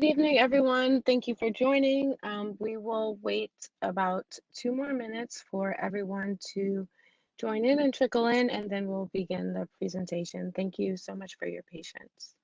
Good evening, everyone. Thank you for joining. We will wait about 2 more minutes for everyone to join in and trickle in, and then we'll begin the presentation. Thank you so much for your patience.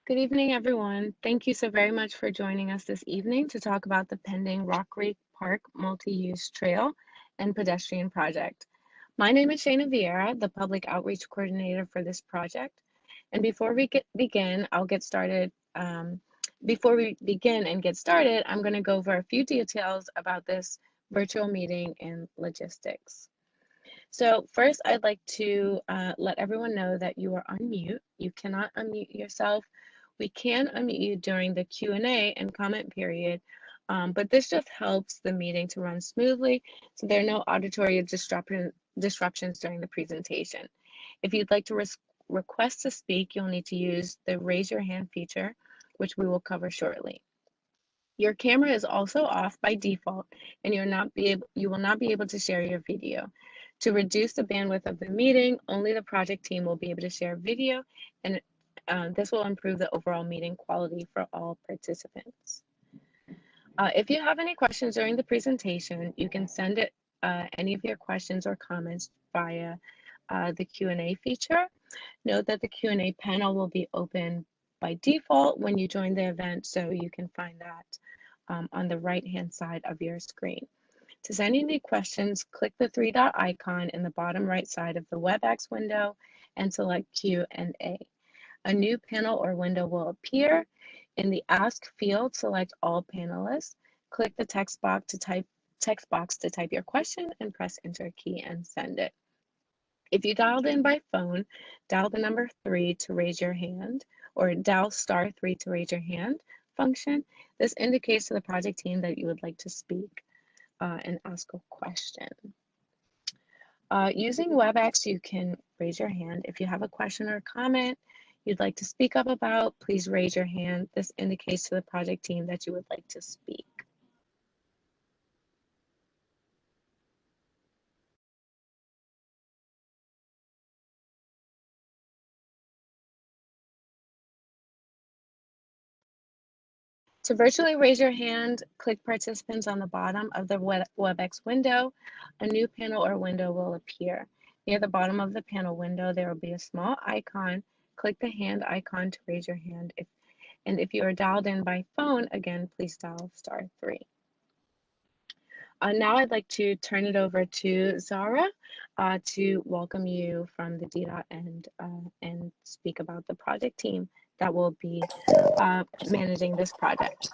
Good evening, everyone. Thank you so very much for joining us this evening to talk about the pending Rock Creek Park multi-use trail and pedestrian project. My name is Shayna Vieira, the Public Outreach Coordinator for this project. And before we begin, I'll get started. Before we begin and get started, I'm going to go over a few details about this virtual meeting and logistics. So first, I'd like to let everyone know that you are on mute. You cannot unmute yourself. We can unmute you during the Q&A and comment period, but this just helps the meeting to run smoothly so there are no auditory disruptions during the presentation. If you'd like to request to speak, you'll need to use the raise your hand feature, which we will cover shortly. Your camera is also off by default, and you will not be able to share your video. To reduce the bandwidth of the meeting, only the project team will be able to share video, and this will improve the overall meeting quality for all participants. If you have any questions during the presentation, you can send any of your questions or comments via the Q&A feature. Note that the Q&A panel will be open by default when you join the event, so you can find that on the right-hand side of your screen. To send any questions, click the three-dot icon in the bottom right side of the WebEx window and select Q&A. A new panel or window will appear. In the Ask field, select All Panelists. Click the text box to type your question and press Enter key and send it. If you dialed in by phone, dial the number 3 to raise your hand, or dial *3 to raise your hand function. This indicates to the project team that you would like to speak and ask a question. Using WebEx, you can raise your hand. If you have a question or comment you'd like to speak up about, please raise your hand. This indicates to the project team that you would like to speak. To virtually raise your hand, click participants on the bottom of the WebEx window. A new panel or window will appear. Near the bottom of the panel window, there will be a small icon. Click the hand icon to raise your hand. If you are dialed in by phone, again, please dial *3. Now I'd like to turn it over to Zara to welcome you from the DDOT and speak about the project team that will be managing this project.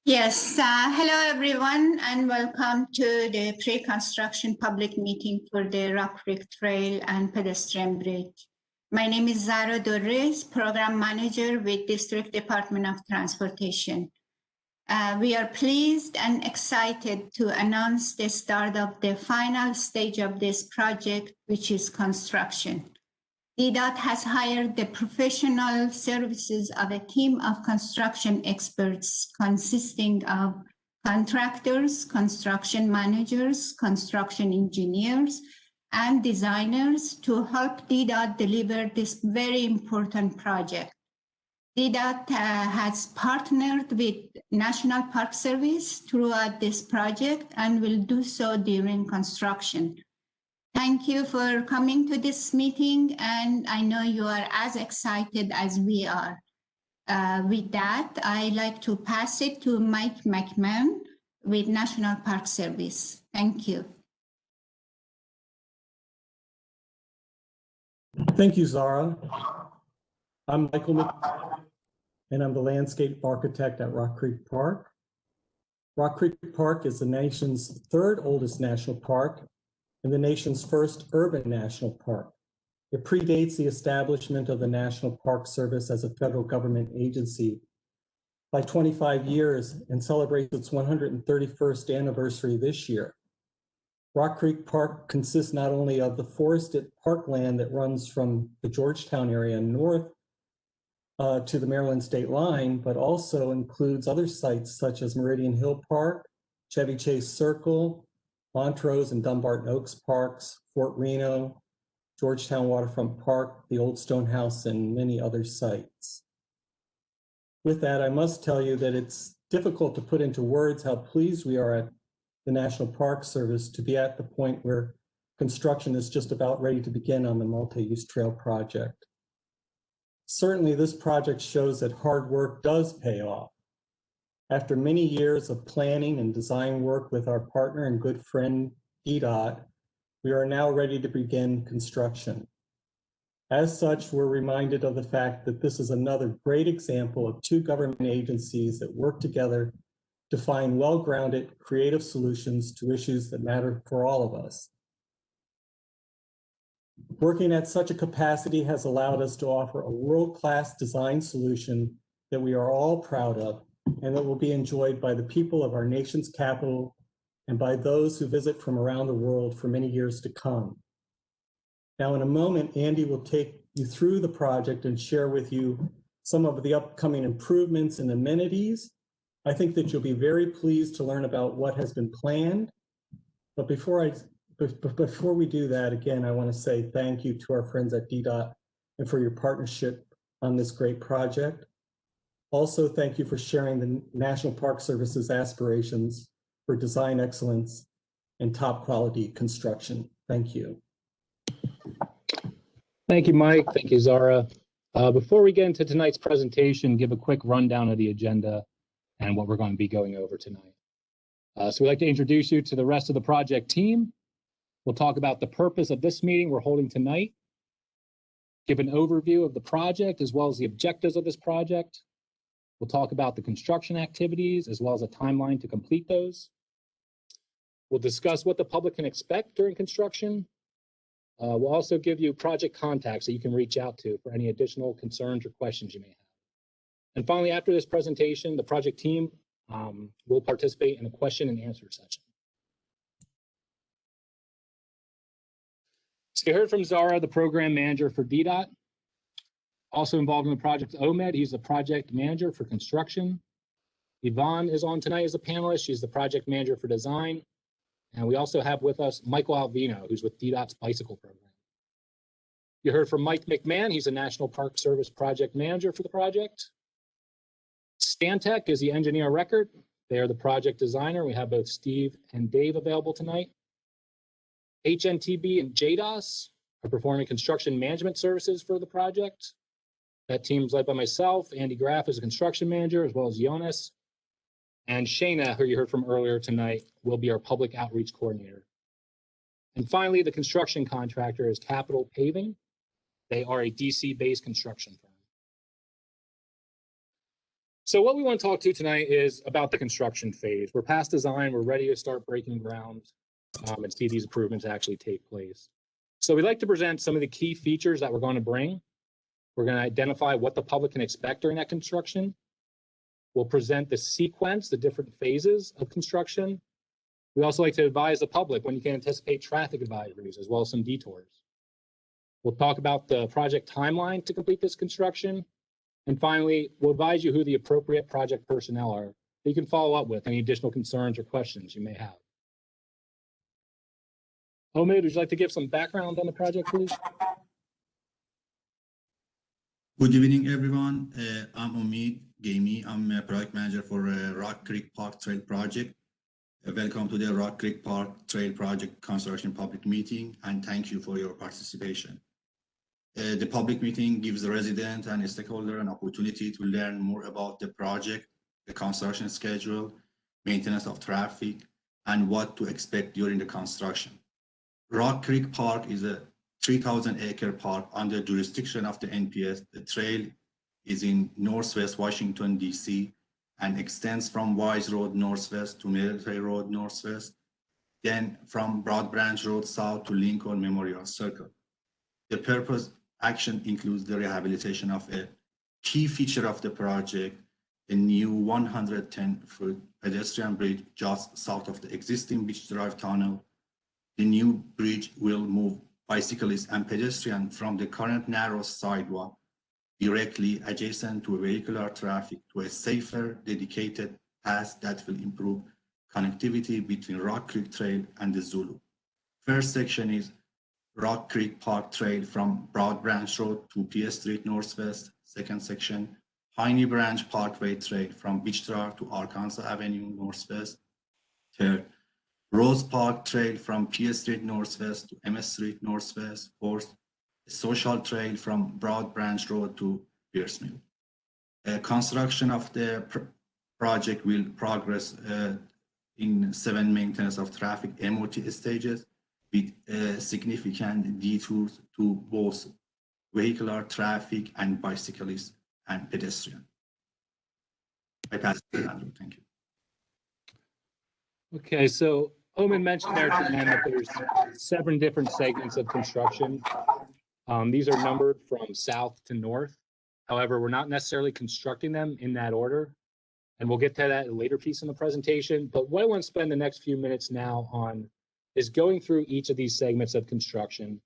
Yes, hello everyone and welcome to the pre-construction public meeting for the Rock Creek Trail and Pedestrian Bridge. My name is Zara Dorres, Program Manager with District Department of Transportation. We are pleased and excited to announce the start of the final stage of this project, which is construction. DDOT has hired the professional services of a team of construction experts consisting of contractors, construction managers, construction engineers, and designers to help DDOT deliver this very important project. DDOT has partnered with National Park Service throughout this project and will do so during construction. Thank you for coming to this meeting, and I know you are as excited as we are. With that, I'd like to pass it to Mike McMahon with National Park Service. Thank you. Thank you, Zara. I'm Michael McMahon, and I'm the landscape architect at Rock Creek Park. Rock Creek Park is the nation's third oldest national park and the nation's first urban national park. It predates the establishment of the National Park Service as a federal government agency by 25 years and celebrates its 131st anniversary this year. Rock Creek Park consists not only of the forested parkland that runs from the Georgetown area north to the Maryland state line, but also includes other sites such as Meridian Hill Park, Chevy Chase Circle, Montrose and Dumbarton Oaks Parks, Fort Reno, Georgetown Waterfront Park, the Old Stone House, and many other sites. With that, I must tell you that it's difficult to put into words how pleased we are at the National Park Service to be at the point where construction is just about ready to begin on the multi-use trail project. Certainly, this project shows that hard work does pay off. After many years of planning and design work with our partner and good friend, DDOT, we are now ready to begin construction. As such, we're reminded of the fact that this is another great example of two government agencies that work together to find well-grounded, creative solutions to issues that matter for all of us. Working at such a capacity has allowed us to offer a world-class design solution that we are all proud of and that will be enjoyed by the people of our nation's capital and by those who visit from around the world for many years to come. Now, in a moment, Andy will take you through the project and share with you some of the upcoming improvements and amenities. I think that you'll be very pleased to learn about what has been planned. But before we do that, again, I want to say thank you to our friends at DDOT and for your partnership on this great project. Also, thank you for sharing the National Park Service's aspirations for design excellence and top quality construction. Thank you. Thank you, Mike. Thank you, Zara. Before we get into tonight's presentation, give a quick rundown of the agenda and what we're going to be going over tonight. So we'd like to introduce you to the rest of the project team. We'll talk about the purpose of this meeting we're holding tonight, give an overview of the project as well as the objectives of this project. We'll talk about the construction activities as well as a timeline to complete those. We'll discuss what the public can expect during construction. We'll also give you project contacts that you can reach out to for any additional concerns or questions you may have. And finally, after this presentation, the project team will participate in a question and answer session. So you heard from Zara, the program manager for DDOT. Also involved in the project, Ahmed, he's the project manager for construction. Yvonne is on tonight as a panelist. She's the project manager for design. And we also have with us Michael Alvino, who's with DDOT's bicycle program. You heard from Mike McMahon. He's a National Park Service project manager for the project. Stantec is the engineer of record. They are the project designer. We have both Steve and Dave available tonight. HNTB and JDOS are performing construction management services for the project. That team's led by myself. Andy Graff is a construction manager, as well as Jonas. And Shayna, who you heard from earlier tonight, will be our public outreach coordinator. And finally, the construction contractor is Capital Paving. They are a DC-based construction firm. So what we want to talk to tonight is about the construction phase. We're past design, we're ready to start breaking ground and see these improvements actually take place. So we'd like to present some of the key features that we're going to bring. We're going to identify what the public can expect during that construction. We'll present the sequence, the different phases of construction. We also like to advise the public when you can anticipate traffic advisories, as well as some detours. We'll talk about the project timeline to complete this construction. And finally, we'll advise you who the appropriate project personnel are that you can follow up with any additional concerns or questions you may have. Omid, would you like to give some background on the project, please? Good evening, everyone. I'm Omid Gamey. I'm a project manager for Rock Creek Park Trail project. Welcome to the Rock Creek Park Trail project construction public meeting, and thank you for your participation. The public meeting gives the resident and stakeholder an opportunity to learn more about the project, the construction schedule, maintenance of traffic, and what to expect during the construction. Rock Creek Park is a 3,000-acre park under jurisdiction of the NPS. The trail is in Northwest Washington, D.C., and extends from Wise Road northwest to Military Road northwest, then from Broad Branch Road south to Lincoln Memorial Circle. The purpose action includes the rehabilitation of a key feature of the project, a new 110-foot pedestrian bridge just south of the existing Beach Drive tunnel. The new bridge will move bicyclists and pedestrians from the current narrow sidewalk directly adjacent to vehicular traffic to a safer, dedicated path that will improve connectivity between Rock Creek Trail and the Zulu. First section is Rock Creek Park Trail from Broad Branch Road to P.S. Street Northwest. Second section, Piney Branch Parkway Trail from Beach Drive to Arkansas Avenue Northwest. Third, Rose Park Trail from P.S. Street Northwest to M.S. Street Northwest. Fourth, Social Trail from Broad Branch Road to Peirce Mill. Construction of the project will progress in 7 maintenance of traffic MOT stages with significant detours to both vehicular traffic and bicyclists and pedestrians. I pass it to Andrew. Thank you. Okay, so Omen mentioned there at the end that there's 7 different segments of construction. These are numbered from south to north. However, we're not necessarily constructing them in that order. And we'll get to that in a later piece in the presentation. But what I want to spend the next few minutes now on is going through each of these segments of construction,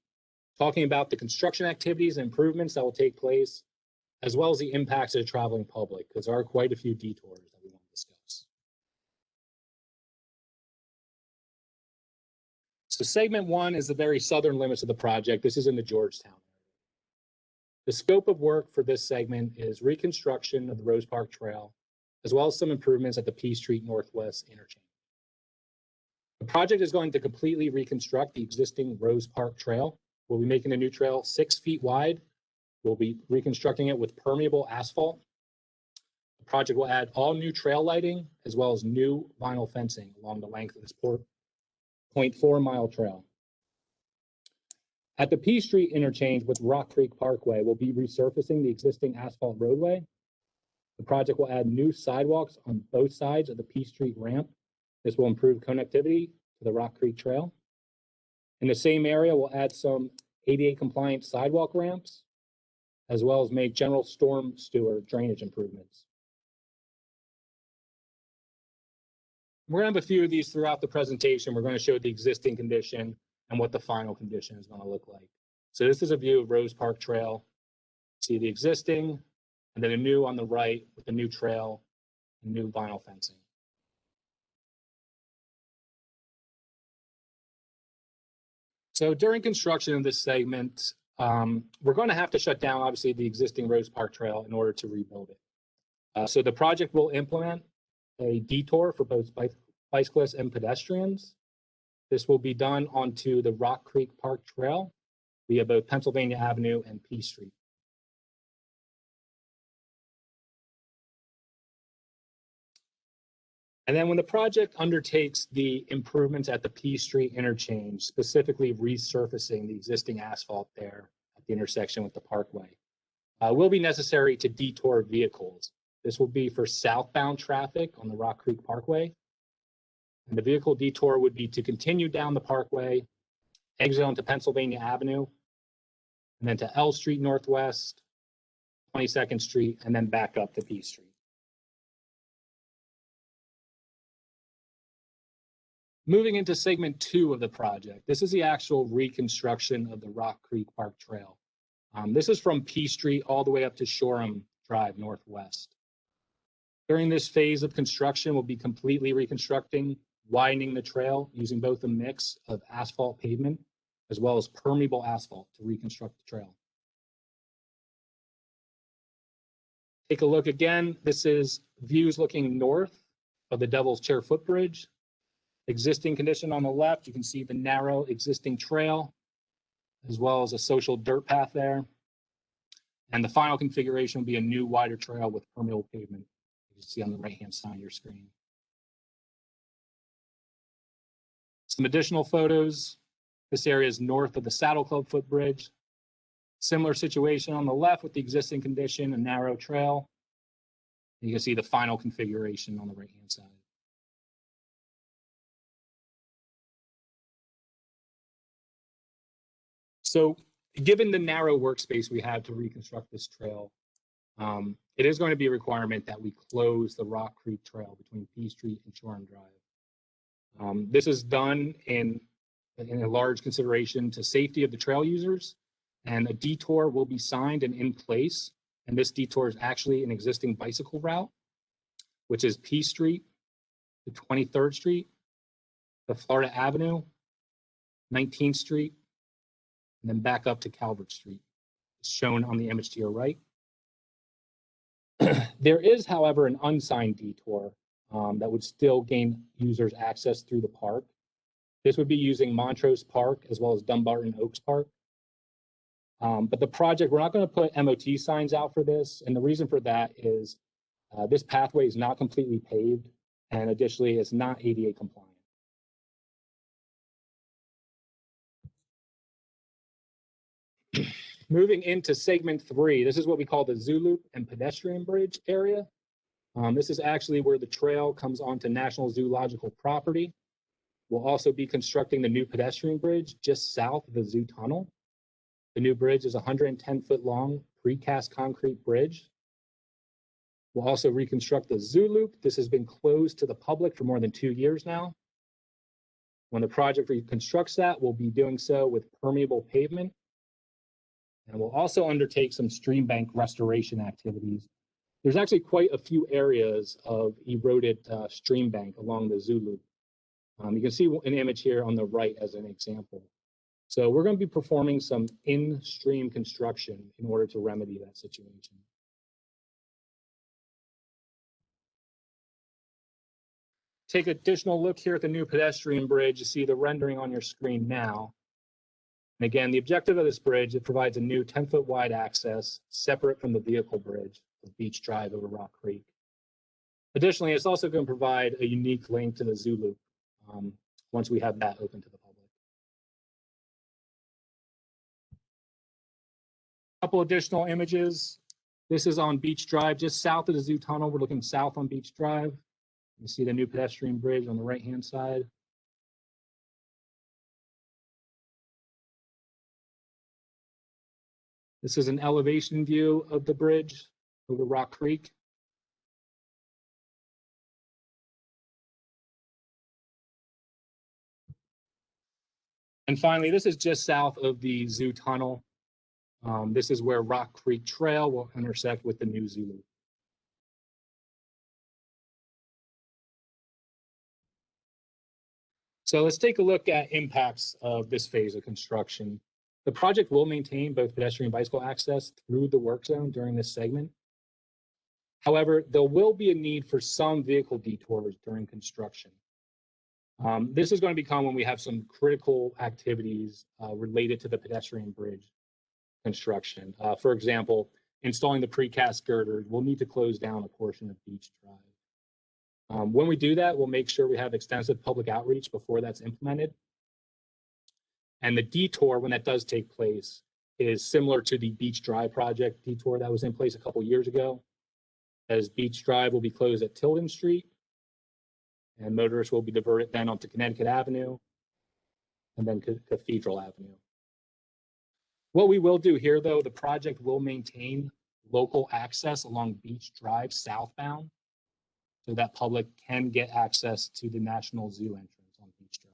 talking about the construction activities and improvements that will take place, as well as the impacts to the traveling public, because there are quite a few detours that we want to discuss. So segment 1 is the very southern limits of the project. This is in the Georgetown area. The scope of work for this segment is reconstruction of the Rose Park Trail, as well as some improvements at the P Street Northwest interchange. The project is going to completely reconstruct the existing Rose Park Trail. We'll be making the new trail 6 feet wide. We'll be reconstructing it with permeable asphalt. The project will add all new trail lighting, as well as new vinyl fencing along the length of this 0.4-mile trail. At the P Street interchange with Rock Creek Parkway, we'll be resurfacing the existing asphalt roadway. The project will add new sidewalks on both sides of the P Street ramp. This will improve connectivity to the Rock Creek Trail. In the same area, we'll add some ADA compliant sidewalk ramps, as well as make general storm sewer drainage improvements. We're going to have a few of these throughout the presentation. We're going to show the existing condition and what the final condition is going to look like. So this is a view of Rose Park Trail. See the existing, and then a new on the right with the new trail and new vinyl fencing. So during construction of this segment, we're going to have to shut down, obviously, the existing Rose Park Trail in order to rebuild it. So the project will implement a detour for both bicyclists and pedestrians. This will be done onto the Rock Creek Park Trail via both Pennsylvania Avenue and P Street. And then when the project undertakes the improvements at the P Street interchange, specifically resurfacing the existing asphalt there at the intersection with the Parkway, will be necessary to detour vehicles. This will be for southbound traffic on the Rock Creek Parkway. And the vehicle detour would be to continue down the Parkway, exit onto Pennsylvania Avenue, and then to L Street Northwest, 22nd Street, and then back up to P Street. Moving into segment 2 of the project, this is the actual reconstruction of the Rock Creek Park Trail. This is from P Street all the way up to Shoreham Drive Northwest. During this phase of construction, we'll be completely reconstructing, widening the trail using both a mix of asphalt pavement as well as permeable asphalt to reconstruct the trail. Take a look again. This is views looking north of the Devil's Chair Footbridge. Existing condition on the left, you can see the narrow existing trail, as well as a social dirt path there. And the final configuration will be a new wider trail with permeable pavement, you can see on the right-hand side of your screen. Some additional photos. This area is north of the Saddle Club footbridge. Similar situation on the left with the existing condition, a narrow trail. You can see the final configuration on the right-hand side. So given the narrow workspace we have to reconstruct this trail, it is going to be a requirement that we close the Rock Creek Trail between P Street and Shoreham Drive. This is done in a large consideration to safety of the trail users, and a detour will be signed and in place. And this detour is actually an existing bicycle route, which is P Street to 23rd Street, to Florida Avenue, 19th Street, and then back up to Calvert Street. It's shown on the image to your right. There is, however, an unsigned detour that would still gain users access through the park. This would be using Montrose Park as well as Dumbarton Oaks Park. But the project, we're not going to put MOT signs out for this. And the reason for that is this pathway is not completely paved. And additionally, it's not ADA compliant. Moving into segment 3, this is what we call the Zoo Loop and Pedestrian Bridge area. This is actually where the trail comes onto National Zoological property. We'll also be constructing the new pedestrian bridge just south of the zoo tunnel. The new bridge is a 110-foot long precast concrete bridge. We'll also reconstruct the Zoo Loop. This has been closed to the public for more than 2 years now. When the project reconstructs that, we'll be doing so with permeable pavement. And we'll also undertake some stream bank restoration activities. There's actually quite a few areas of eroded stream bank along the Zoo Loop. You can see an image here on the right as an example. So we're going to be performing some in-stream construction in order to remedy that situation. Take an additional look here at the new pedestrian bridge. You see the rendering on your screen now. And again, the objective of this bridge, it provides a new 10-foot wide access separate from the vehicle bridge of Beach Drive over Rock Creek. Additionally, it's also going to provide a unique link to the Zoo Loop once we have that open to the public. A couple additional images. This is on Beach Drive, just south of the zoo tunnel. We're looking south on Beach Drive. You see the new pedestrian bridge on the right-hand side. This is an elevation view of the bridge over Rock Creek. And finally, this is just south of the zoo tunnel. This is where Rock Creek Trail will intersect with the new Zoo Loop. So let's take a look at impacts of this phase of construction. The project will maintain both pedestrian and bicycle access through the work zone during this segment. However, there will be a need for some vehicle detours during construction. This is going to become when we have some critical activities related to the pedestrian bridge construction. For example, installing the precast girders, we'll need to close down a portion of Beach Drive. When we do that, we'll make sure we have extensive public outreach before that's implemented. And the detour, when that does take place, is similar to the Beach Drive project detour that was in place a couple years ago, as Beach Drive will be closed at Tilden Street, and motorists will be diverted then onto Connecticut Avenue, and then Cathedral Avenue. What we will do here, though, the project will maintain local access along Beach Drive southbound, so that public can get access to the National Zoo entrance on Beach Drive.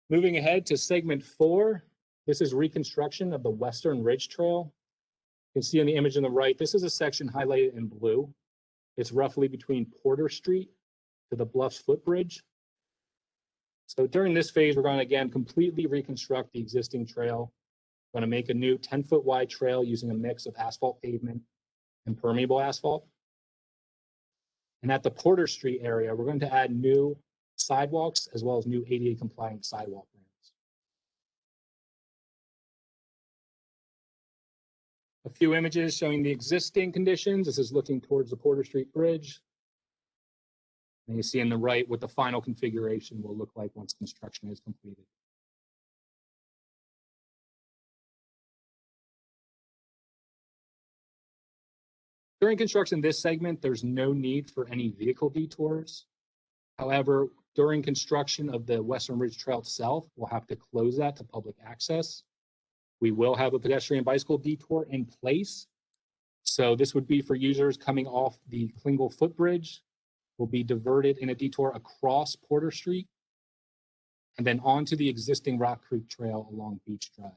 Moving ahead to segment 4, this is reconstruction of the Western Ridge Trail. You can see on the image on the right, this is a section highlighted in blue. It's roughly between Porter Street to the Bluffs Footbridge. So during this phase, we're going to again completely reconstruct the existing trail. We're going to make a new 10-foot wide trail using a mix of asphalt pavement and permeable asphalt. And at the Porter Street area, we're going to add new sidewalks as well as new ADA compliant sidewalk ramps. A few images showing the existing conditions. This is looking towards the Porter Street Bridge. And you see on the right what the final configuration will look like once construction is completed. During construction of this segment, there's no need for any vehicle detours. However, during construction of the Western Ridge Trail itself, we'll have to close that to public access. We will have a pedestrian bicycle detour in place. So this would be for users coming off the Klingel Footbridge, will be diverted in a detour across Porter Street and then onto the existing Rock Creek Trail along Beach Drive.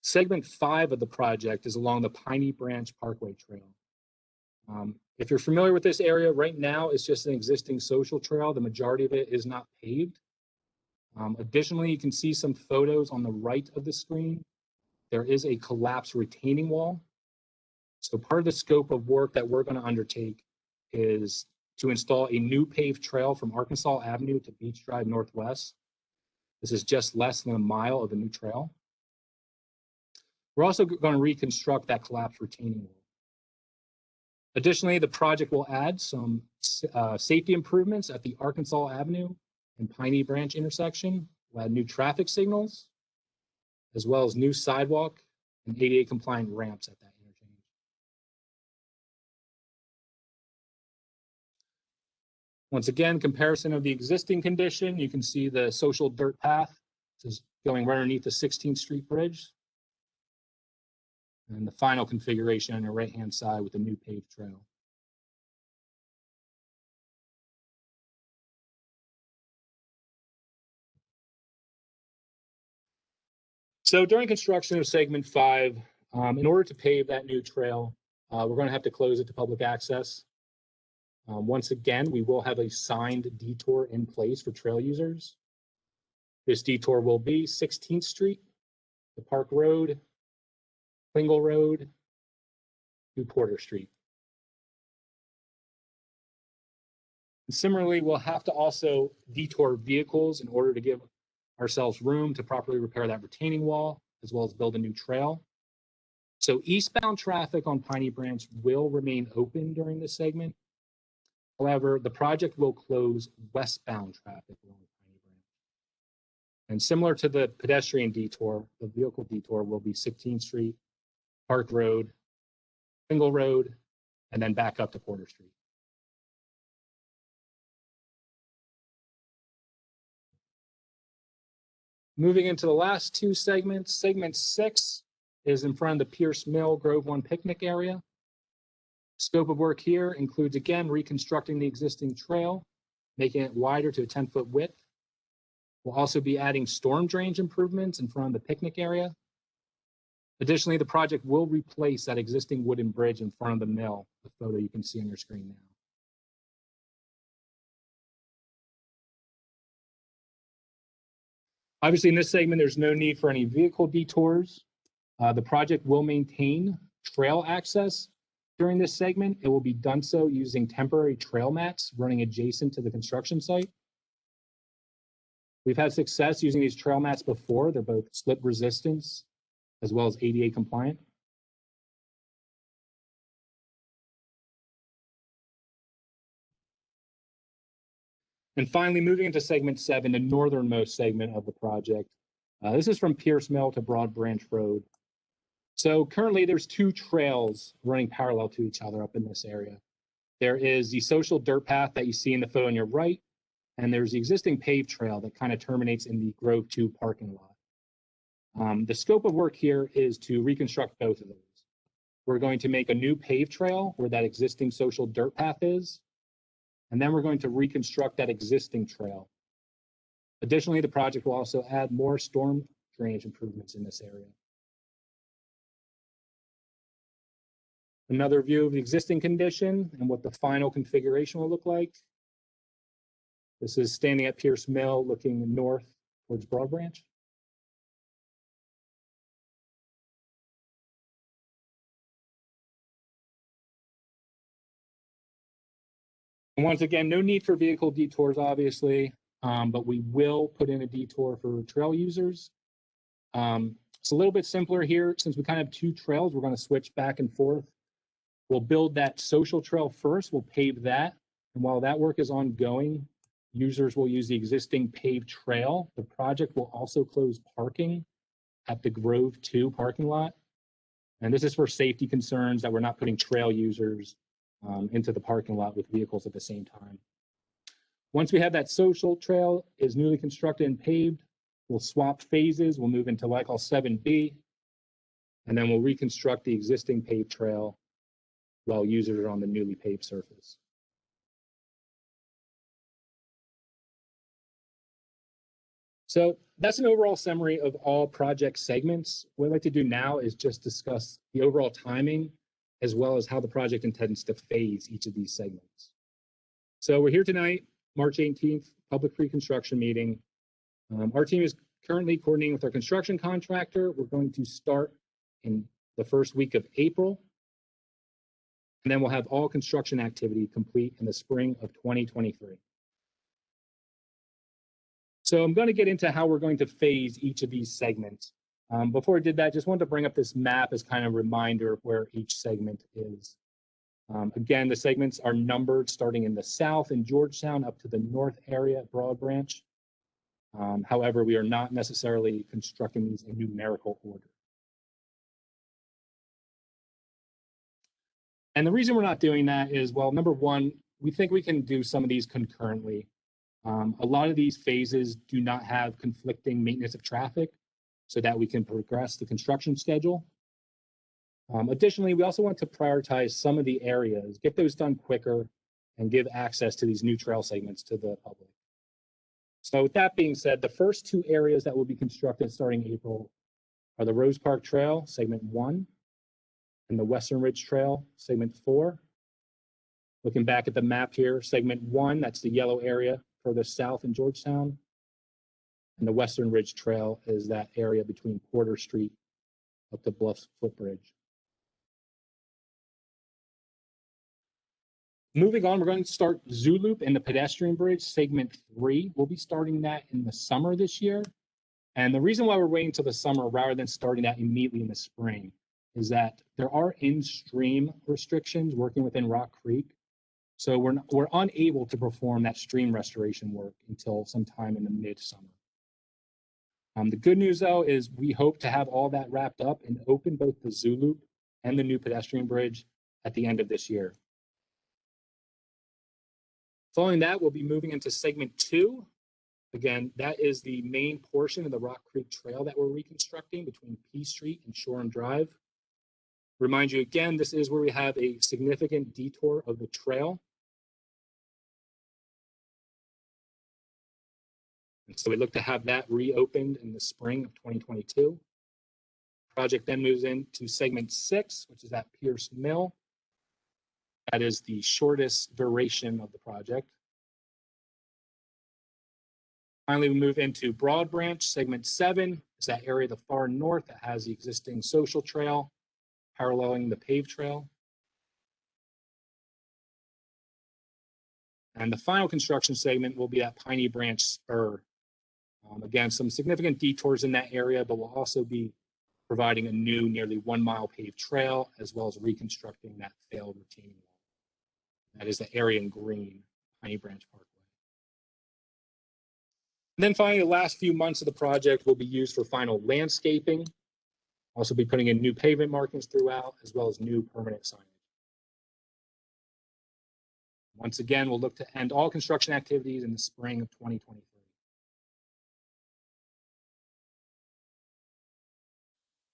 Segment 5 of the project is along the Piney Branch Parkway Trail. If you're familiar with this area, right now it's just an existing social trail. The majority of it is not paved. Additionally, you can see some photos on the right of the screen. There is a collapsed retaining wall. So part of the scope of work that we're going to undertake is to install a new paved trail from Arkansas Avenue to Beach Drive Northwest. This is just less than a mile of a new trail. We're also going to reconstruct that collapsed retaining wall. Additionally, the project will add some safety improvements at the Arkansas Avenue and Piney Branch intersection. We'll add new traffic signals, as well as new sidewalk and ADA compliant ramps at that interchange. Once again, comparison of the existing condition, you can see the social dirt path. This is going right underneath the 16th Street Bridge. And the final configuration on your right-hand side with the new paved trail. So during construction of segment 5, in order to pave that new trail, we're going to have to close it to public access. Once again, we will have a signed detour in place for trail users. This detour will be 16th Street, the Park Road, Klingel Road, to Porter Street. And similarly, we'll have to also detour vehicles in order to give ourselves room to properly repair that retaining wall, as well as build a new trail. So eastbound traffic on Piney Branch will remain open during this segment. However, the project will close westbound traffic along Piney Branch. And similar to the pedestrian detour, the vehicle detour will be 16th Street, Park Road, Klingel Road, and then back up to Porter Street. Moving into the last two segments, segment 6 is in front of the Peirce Mill Grove 1 picnic area. Scope of work here includes, again, reconstructing the existing trail, making it wider to a 10-foot width. We'll also be adding storm drainage improvements in front of the picnic area, Additionally, the project will replace that existing wooden bridge in front of the mill, the photo you can see on your screen now. Obviously, in this segment, there's no need for any vehicle detours. The project will maintain trail access during this segment. It will be done so using temporary trail mats running adjacent to the construction site. We've had success using these trail mats before. They're both slip resistance as well as ADA compliant. And finally, moving into segment 7, the northernmost segment of the project. This is from Peirce Mill to Broad Branch Road. So currently there's 2 trails running parallel to each other up in this area. There is the social dirt path that you see in the photo on your right, and there's the existing paved trail that kind of terminates in the Grove 2 parking lot. The scope of work here is to reconstruct both of those. We're going to make a new paved trail where that existing social dirt path is, and then we're going to reconstruct that existing trail. Additionally, the project will also add more storm drainage improvements in this area. Another view of the existing condition and what the final configuration will look like. This is standing at Peirce Mill looking north towards Broad Branch. And once again, no need for vehicle detours, obviously, but we will put in a detour for trail users. It's a little bit simpler here. Since we kind of have 2 trails, we're going to switch back and forth. We'll build that social trail first. We'll pave that. And while that work is ongoing, users will use the existing paved trail. The project will also close parking at the Grove 2 parking lot. And this is for safety concerns that we're not putting trail users into the parking lot with vehicles at the same time. Once we have that social trail is newly constructed and paved, we'll swap phases. We'll move into what I call 7B, and then we'll reconstruct the existing paved trail while users are on the newly paved surface. So that's an overall summary of all project segments. What I'd like to do now is just discuss the overall timing as well as how the project intends to phase each of these segments. So we're here tonight, March 18th, public pre-construction meeting. Our team is currently coordinating with our construction contractor. We're going to start in the first week of April, and then we'll have all construction activity complete in the spring of 2023. So I'm going to get into how we're going to phase each of these segments. Before I did that, just wanted to bring up this map as kind of a reminder of where each segment is. Again, the segments are numbered starting in the south in Georgetown up to the north area at Broad Branch. However, we are not necessarily constructing these in numerical order. And the reason we're not doing that is, well, number one, we think we can do some of these concurrently. A lot of these phases do not have conflicting maintenance of traffic so that we can progress the construction schedule. Additionally, we also want to prioritize some of the areas, get those done quicker, and give access to these new trail segments to the public. So with that being said, the first 2 areas that will be constructed starting April are the Rose Park Trail, segment 1, and the Western Ridge Trail, segment 4. Looking back at the map here, segment 1, that's the yellow area further south in Georgetown. And the Western Ridge Trail is that area between Porter Street up to Bluffs Footbridge. Moving on, we're going to start Zoo Loop and the Pedestrian Bridge, segment 3. We'll be starting that in the summer this year. And the reason why we're waiting until the summer rather than starting that immediately in the spring is that there are in-stream restrictions working within Rock Creek. So we're unable to perform that stream restoration work until sometime in the mid-summer. The good news, though, is we hope to have all that wrapped up and open both the Zoo Loop and the new pedestrian bridge at the end of this year. Following that, we'll be moving into segment 2. Again, that is the main portion of the Rock Creek Trail that we're reconstructing between P Street and Shoreham Drive. Remind you again, this is where we have a significant detour of the trail. And so we look to have that reopened in the spring of 2022. Project then moves into segment 6, which is at Peirce Mill. That is the shortest duration of the project. Finally, we move into Broad Branch. Segment 7 is that area of the far north that has the existing social trail paralleling the paved trail. And the final construction segment will be at Piney Branch Spur. Again, some significant detours in that area, but we'll also be providing a new nearly 1 mile paved trail, as well as reconstructing that failed retaining wall. That is the area in green, Piney Branch Parkway. And then finally, the last few months of the project will be used for final landscaping. Also be putting in new pavement markings throughout, as well as new permanent signage. Once again, we'll look to end all construction activities in the spring of 2023.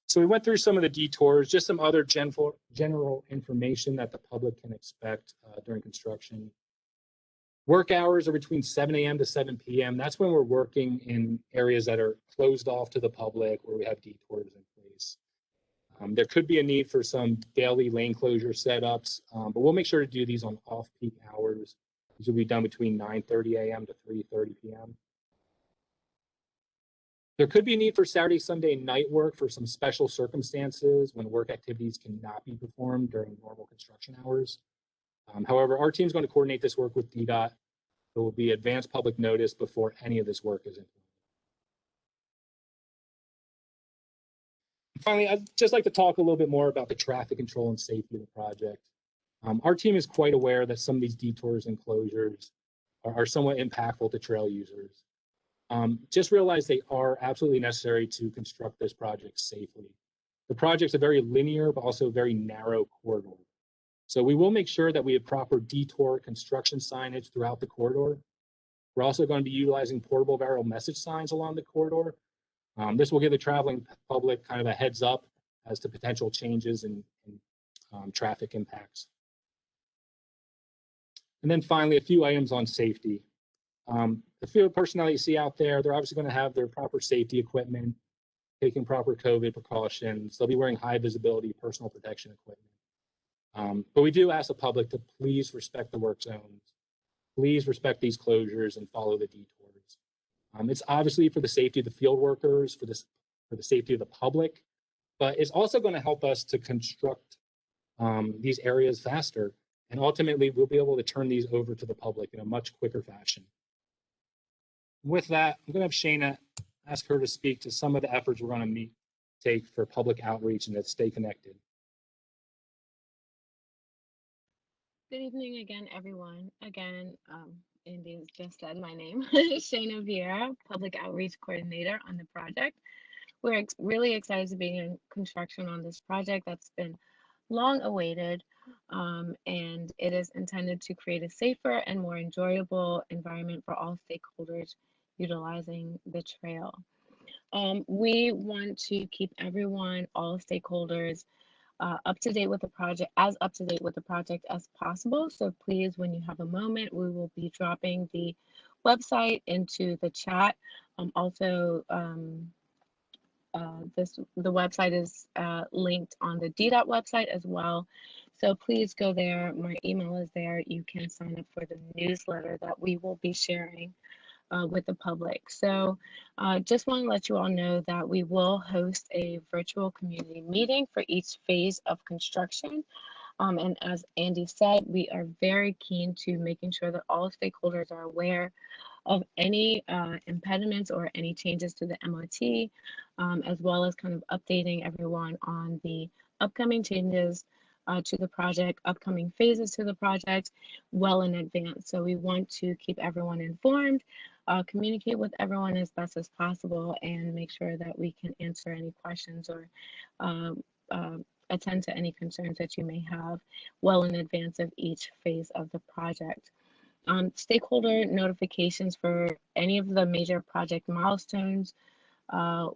So we went through some of the detours, just some other general information that the public can expect during construction. Work hours are between 7 a.m. to 7 p.m. That's when we're working in areas that are closed off to the public, where we have detours in place. There could be a need for some daily lane closure setups, but we'll make sure to do these on off-peak hours. These will be done between 9:30 a.m. to 3:30 p.m. There could be a need for Saturday, Sunday night work for some special circumstances when work activities cannot be performed during normal construction hours. However, our team is going to coordinate this work with DDOT. There will be advanced public notice before any of this work is implemented. Finally, I'd just like to talk a little bit more about the traffic control and safety of the project. Our team is quite aware that some of these detours and closures are somewhat impactful to trail users. Just realize they are absolutely necessary to construct this project safely. The project's a very linear, but also very narrow corridor. So we will make sure that we have proper detour construction signage throughout the corridor. We're also going to be utilizing portable barrel message signs along the corridor. This will give the traveling public kind of a heads up as to potential changes in traffic impacts. And then finally, a few items on safety. The field personnel you see out there, they're obviously going to have their proper safety equipment, taking proper COVID precautions. They'll be wearing high visibility personal protection equipment. But we do ask the public to please respect the work zones. Please respect these closures and follow the detours. It's obviously for the safety of the field workers, for the safety of the public, but it's also going to help us to construct these areas faster. And ultimately, we'll be able to turn these over to the public in a much quicker fashion. With that, I'm going to have Shana ask her to speak to some of the efforts we're going to take for public outreach and to stay connected. Good evening again, everyone. Again, Andy just said my name, Shana Vieira, Public Outreach Coordinator on the project. We're really excited to be in construction on this project that's been long awaited, and it is intended to create a safer and more enjoyable environment for all stakeholders utilizing the trail. We want to keep everyone, all stakeholders, up to date with the project, as up to date with the project as possible. So please, when you have a moment, we will be dropping the website into the chat. Also, the website is linked on the DDOT website as well. So please go there. My email is there. You can sign up for the newsletter that we will be sharing with the public. So just want to let you all know that we will host a virtual community meeting for each phase of construction. And as Andy said, we are very keen to making sure that all stakeholders are aware of any impediments or any changes to the MOT, as well as kind of updating everyone on the upcoming changes to the project, upcoming phases to the project well in advance. So we want to keep everyone informed, communicate with everyone as best as possible, and make sure that we can answer any questions or attend to any concerns that you may have well in advance of each phase of the project. Stakeholder notifications for any of the major project milestones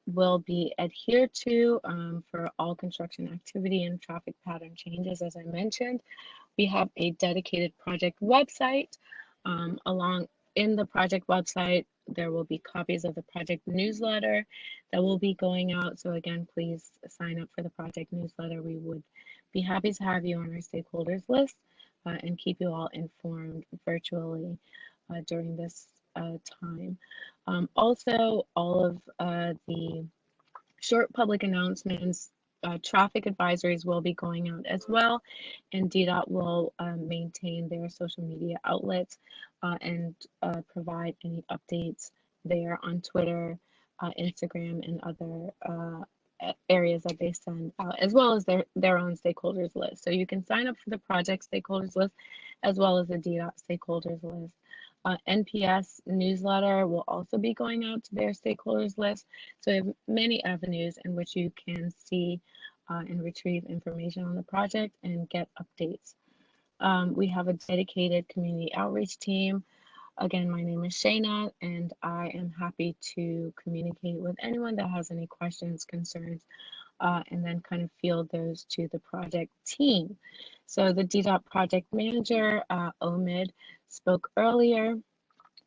will be adhered to for all construction activity and traffic pattern changes. As I mentioned, we have a dedicated project website. Along in the project website, there will be copies of the project newsletter that will be going out. So again, please sign up for the project newsletter. We would be happy to have you on our stakeholders list and keep you all informed virtually during this time. Also, all of the short public announcements, traffic advisories will be going out as well, and DDOT will maintain their social media outlets and provide any updates there on Twitter, Instagram, and other areas that they send out, as well as their own stakeholders list. So you can sign up for the project stakeholders list as well as the DDOT stakeholders list. NPS newsletter will also be going out to their stakeholders list. So we have many avenues in which you can see and retrieve information on the project and get updates. We have a dedicated community outreach team. Again, my name is Shayna, and I am happy to communicate with anyone that has any questions, concerns, and then kind of field those to the project team. So the DDOT project manager, Omid, spoke earlier.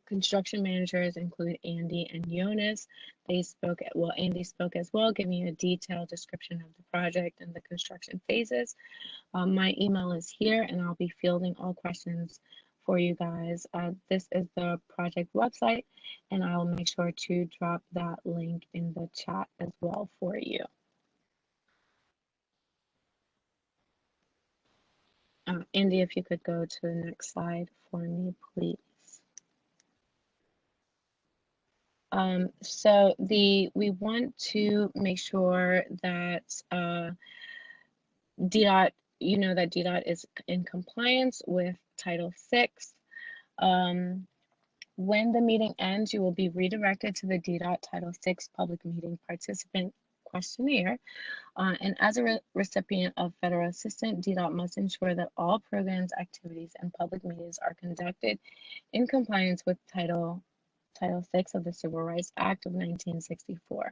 Construction managers include Andy and Jonas. They spoke, well, Andy spoke as well, giving you a detailed description of the project and the construction phases. My email is here, and I'll be fielding all questions for you guys. This is the project website, and I'll make sure to drop that link in the chat as well for you. Andy, if you could go to the next slide for me, please. So we want to make sure that DDOT, you know that DDOT is in compliance with Title VI. When the meeting ends, you will be redirected to the DDOT Title VI Public Meeting Participant Questionnaire. And as a recipient of federal assistance, DDOT must ensure that all programs, activities, and public meetings are conducted in compliance with Title VI of the Civil Rights Act of 1964.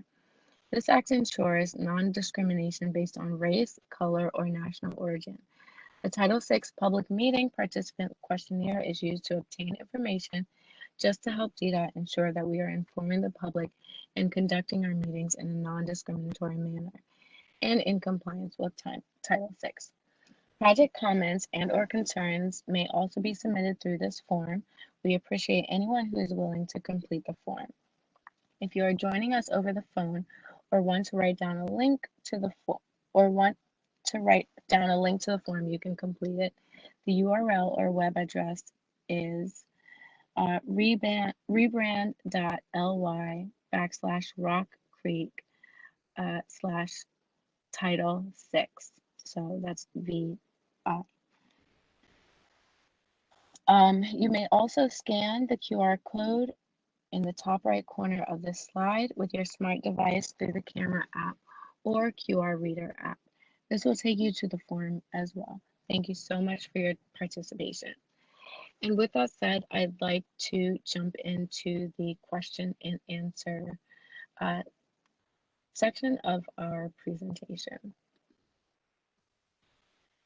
This act ensures non-discrimination based on race, color, or national origin. The Title VI Public Meeting Participant Questionnaire is used to obtain information just to help DDOT ensure that we are informing the public and conducting our meetings in a non-discriminatory manner and in compliance with Title VI. Project comments and/or concerns may also be submitted through this form. We appreciate anyone who is willing to complete the form. If you are joining us over the phone or want to write down a link to the form, you can complete it. The URL or web address is rebrand.ly/Rock Creek/Title VI. So that's VI. You may also scan the QR code in the top right corner of this slide with your smart device through the camera app or QR reader app. This will take you to the form as well. Thank you so much for your participation. And with that said, I'd like to jump into the question and answer section of our presentation.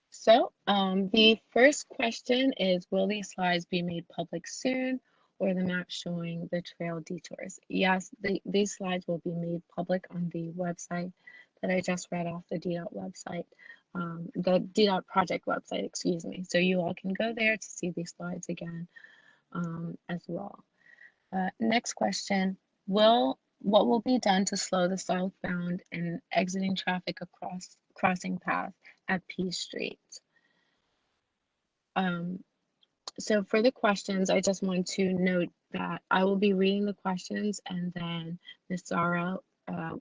So the first question is, will these slides be made public soon, or the map showing the trail detours? Yes, these slides will be made public on the website that I just read off, the DDOT website, the DDOT project website, excuse me. So you all can go there to see these slides again as well. Next question, what will be done to slow the southbound and exiting traffic across crossing path at Peirce Street? So for the questions, I just want to note that I will be reading the questions, and then Ms. Zara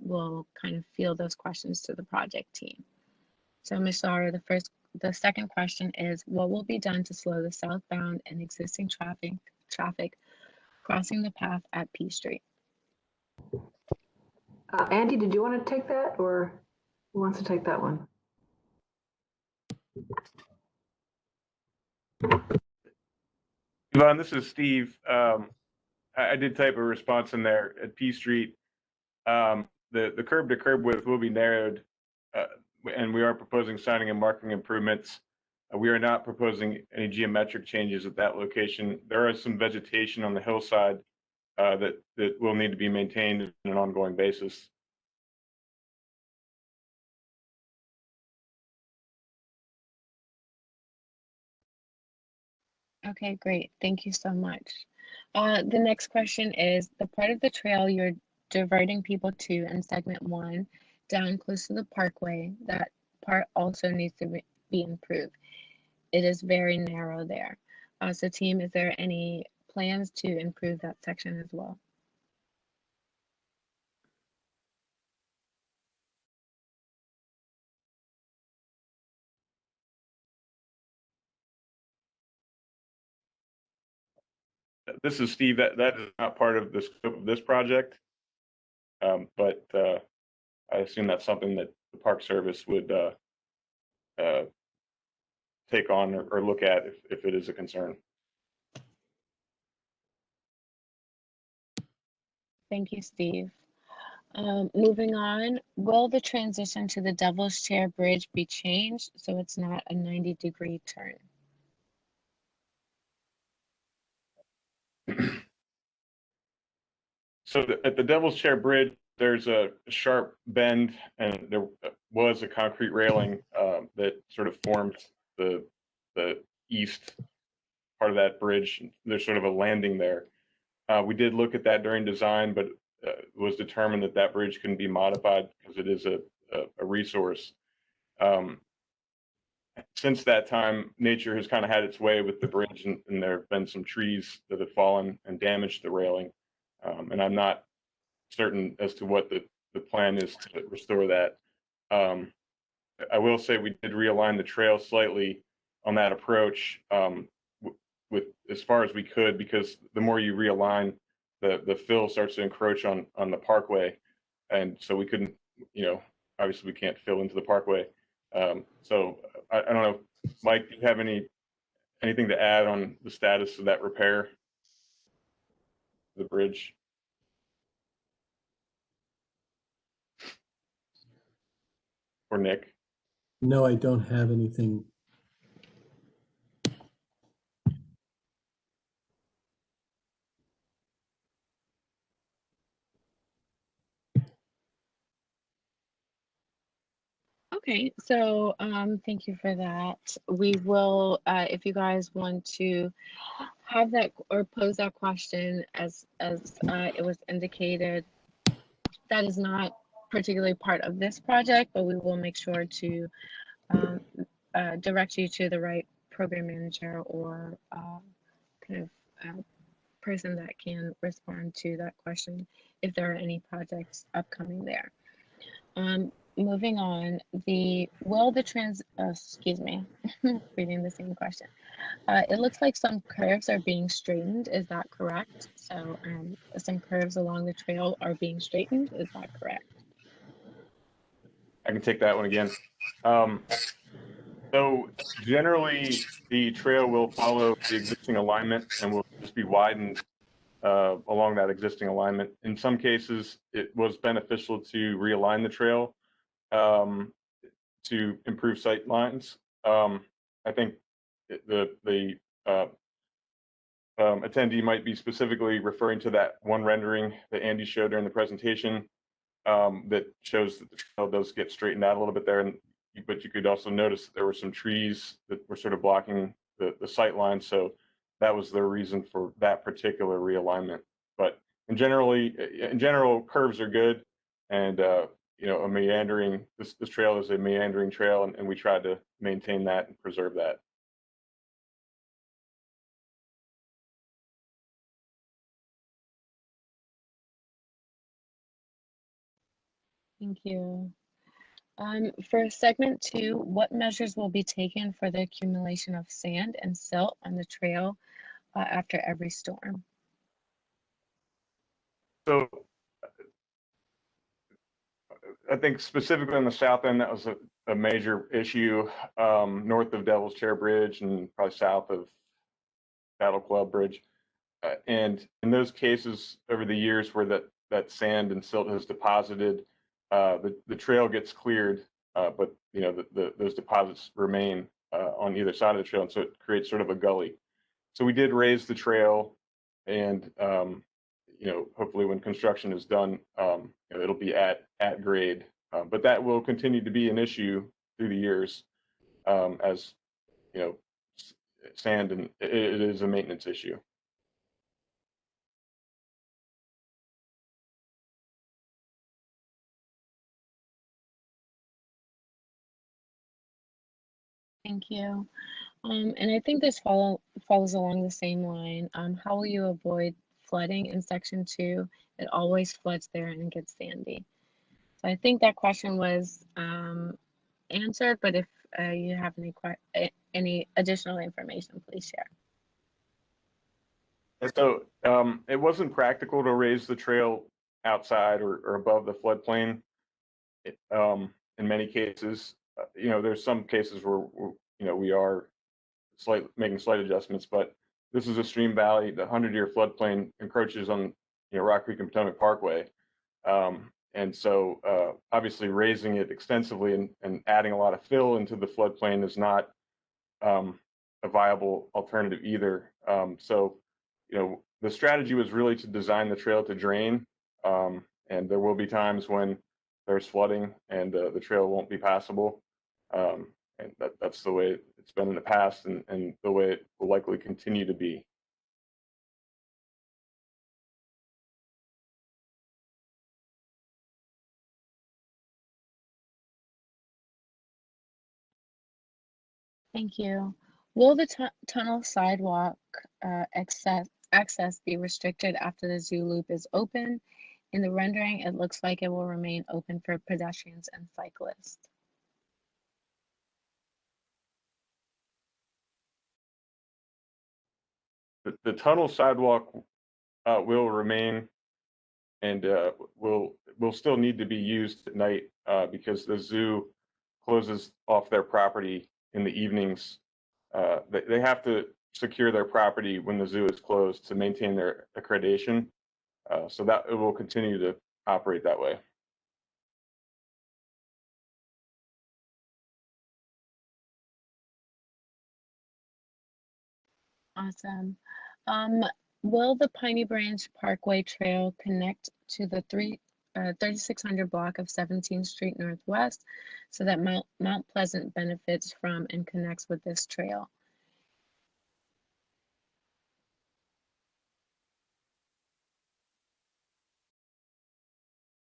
will kind of field those questions to the project team. So Ms. Zara, the second question is, what will be done to slow the southbound and existing traffic crossing the path at Peirce Street? Andy, did you want to take that, or who wants to take that one? Yvonne, this is Steve. I did type a response in there at Peirce Street. The curb to curb width will be narrowed, and we are proposing signing and marking improvements. We are not proposing any geometric changes at that location. There is some vegetation on the hillside that will need to be maintained on an ongoing basis. Okay, great. Thank you so much. The next question is, the part of the trail you're diverting people to in segment 1 down close to the parkway, that part also needs to be improved. It is very narrow there. So team, is there any plans to improve that section as well? This is Steve. That is not part of the scope of this project, but I assume that's something that the Park Service would take on or look at if it is a concern. Thank you, Steve. Moving on, will the transition to the Devil's Chair Bridge be changed so it's not a 90-degree turn? So at the Devil's Chair Bridge, there's a sharp bend, and there was a concrete railing that sort of formed the east part of that bridge. There's sort of a landing there. We did look at that during design, but it was determined that that bridge couldn't be modified because it is a resource. Since that time, nature has kind of had its way with the bridge, and there have been some trees that have fallen and damaged the railing. And I'm not certain as to what the plan is to restore that. I will say we did realign the trail slightly on that approach with as far as we could, because the more you realign, the fill starts to encroach on the parkway, and so we couldn't, obviously we can't fill into the parkway. So I don't know, Mike, do you have anything to add on the status of that repair, the bridge? Or Nick? No, I don't have anything. Okay, so thank you for that. We will, if you guys want to have that or pose that question as it was indicated, that is not particularly part of this project, but we will make sure to direct you to the right program manager or kind of person that can respond to that question if there are any projects upcoming there. Moving on, excuse me, reading the same question. It looks like some curves are being straightened. Is that correct? So some curves along the trail are being straightened. Is that correct? I can take that one again. So generally, the trail will follow the existing alignment and will just be widened along that existing alignment. In some cases, it was beneficial to realign the trail to improve sight lines. I think the attendee might be specifically referring to that one rendering that Andy showed during the presentation that shows that the trail does get straightened out a little bit there. But you could also notice that there were some trees that were sort of blocking the sight line. So that was the reason for that particular realignment. But in general, curves are good. And a meandering, this trail is a meandering trail, and we tried to maintain that and preserve that. Thank you. For segment 2, what measures will be taken for the accumulation of sand and silt on the trail after every storm? So I think specifically on the south end, that was a major issue, north of Devil's Chair Bridge and probably south of Battle Club Bridge. And in those cases over the years where that sand and silt has deposited, the trail gets cleared, but those deposits remain on either side of the trail, and so it creates sort of a gully. So we did raise the trail, and hopefully when construction is done, it'll be at grade. But that will continue to be an issue through the years, as sand, and it is a maintenance issue. Thank you. And I think this follows along the same line. How will you avoid flooding in section 2? It always floods there and gets sandy. So I think that question was answered, but if you have any additional information, please share. And so it wasn't practical to raise the trail outside or above the floodplain. In many cases, there's some cases where we are making slight adjustments, but this is a stream valley. The 100-year floodplain encroaches on Rock Creek and Potomac Parkway, and so obviously raising it extensively and adding a lot of fill into the floodplain is not a viable alternative either. So the strategy was really to design the trail to drain, and there will be times when there's flooding and the trail won't be passable. And that's the way it's been in the past, and the way it will likely continue to be. Thank you. Will the tunnel sidewalk access be restricted after the zoo loop is open? In the rendering, it looks like it will remain open for pedestrians and cyclists. The tunnel sidewalk will remain, and will still need to be used at night because the zoo closes off their property in the evenings. They have to secure their property when the zoo is closed to maintain their accreditation, so that it will continue to operate that way. Awesome. Will the Piney Branch Parkway Trail connect to the 3600 block of 17th Street Northwest so that Mount Pleasant benefits from and connects with this trail?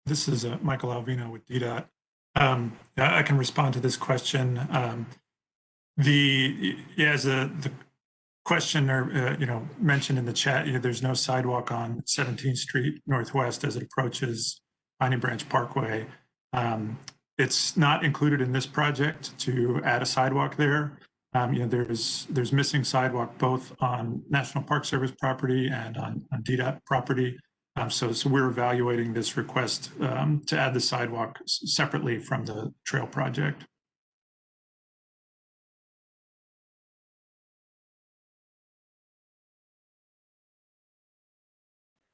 This is Michael Alvino with DDOT. I can respond to this question. As the questioner mentioned in the chat, there's no sidewalk on 17th Street Northwest as it approaches Piney Branch Parkway. It's not included in this project to add a sidewalk there. There's missing sidewalk both on National Park Service property and on DDOT property. So we're evaluating this request to add the sidewalk separately from the trail project.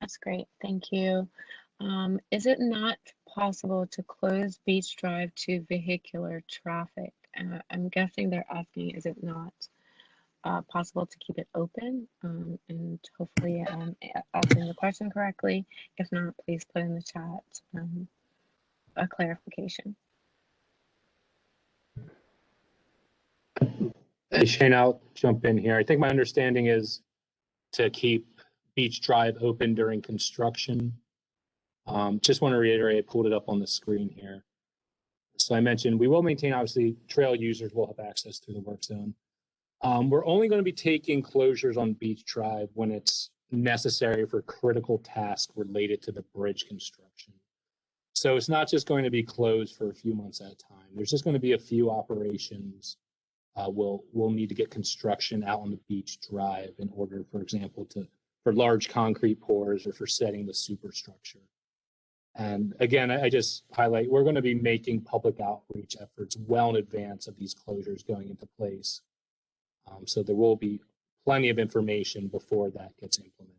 That's great, thank you. Is it not possible to close Beach Drive to vehicular traffic? I'm guessing they're asking, is it not possible to keep it open? And hopefully I'm answering the question correctly. If not, please put in the chat a clarification. Hey, Shane, I'll jump in here. I think my understanding is to keep Beach Drive open during construction. Just want to reiterate, I pulled it up on the screen here. So I mentioned we will maintain, obviously, trail users will have access through the work zone. We're only going to be taking closures on Beach Drive when it's necessary for critical tasks related to the bridge construction. So it's not just going to be closed for a few months at a time. There's just going to be a few operations. We'll need to get construction out on the Beach Drive in order, for example, for large concrete pours or for setting the superstructure. And again, I just highlight, we're going to be making public outreach efforts well in advance of these closures going into place. So there will be plenty of information before that gets implemented.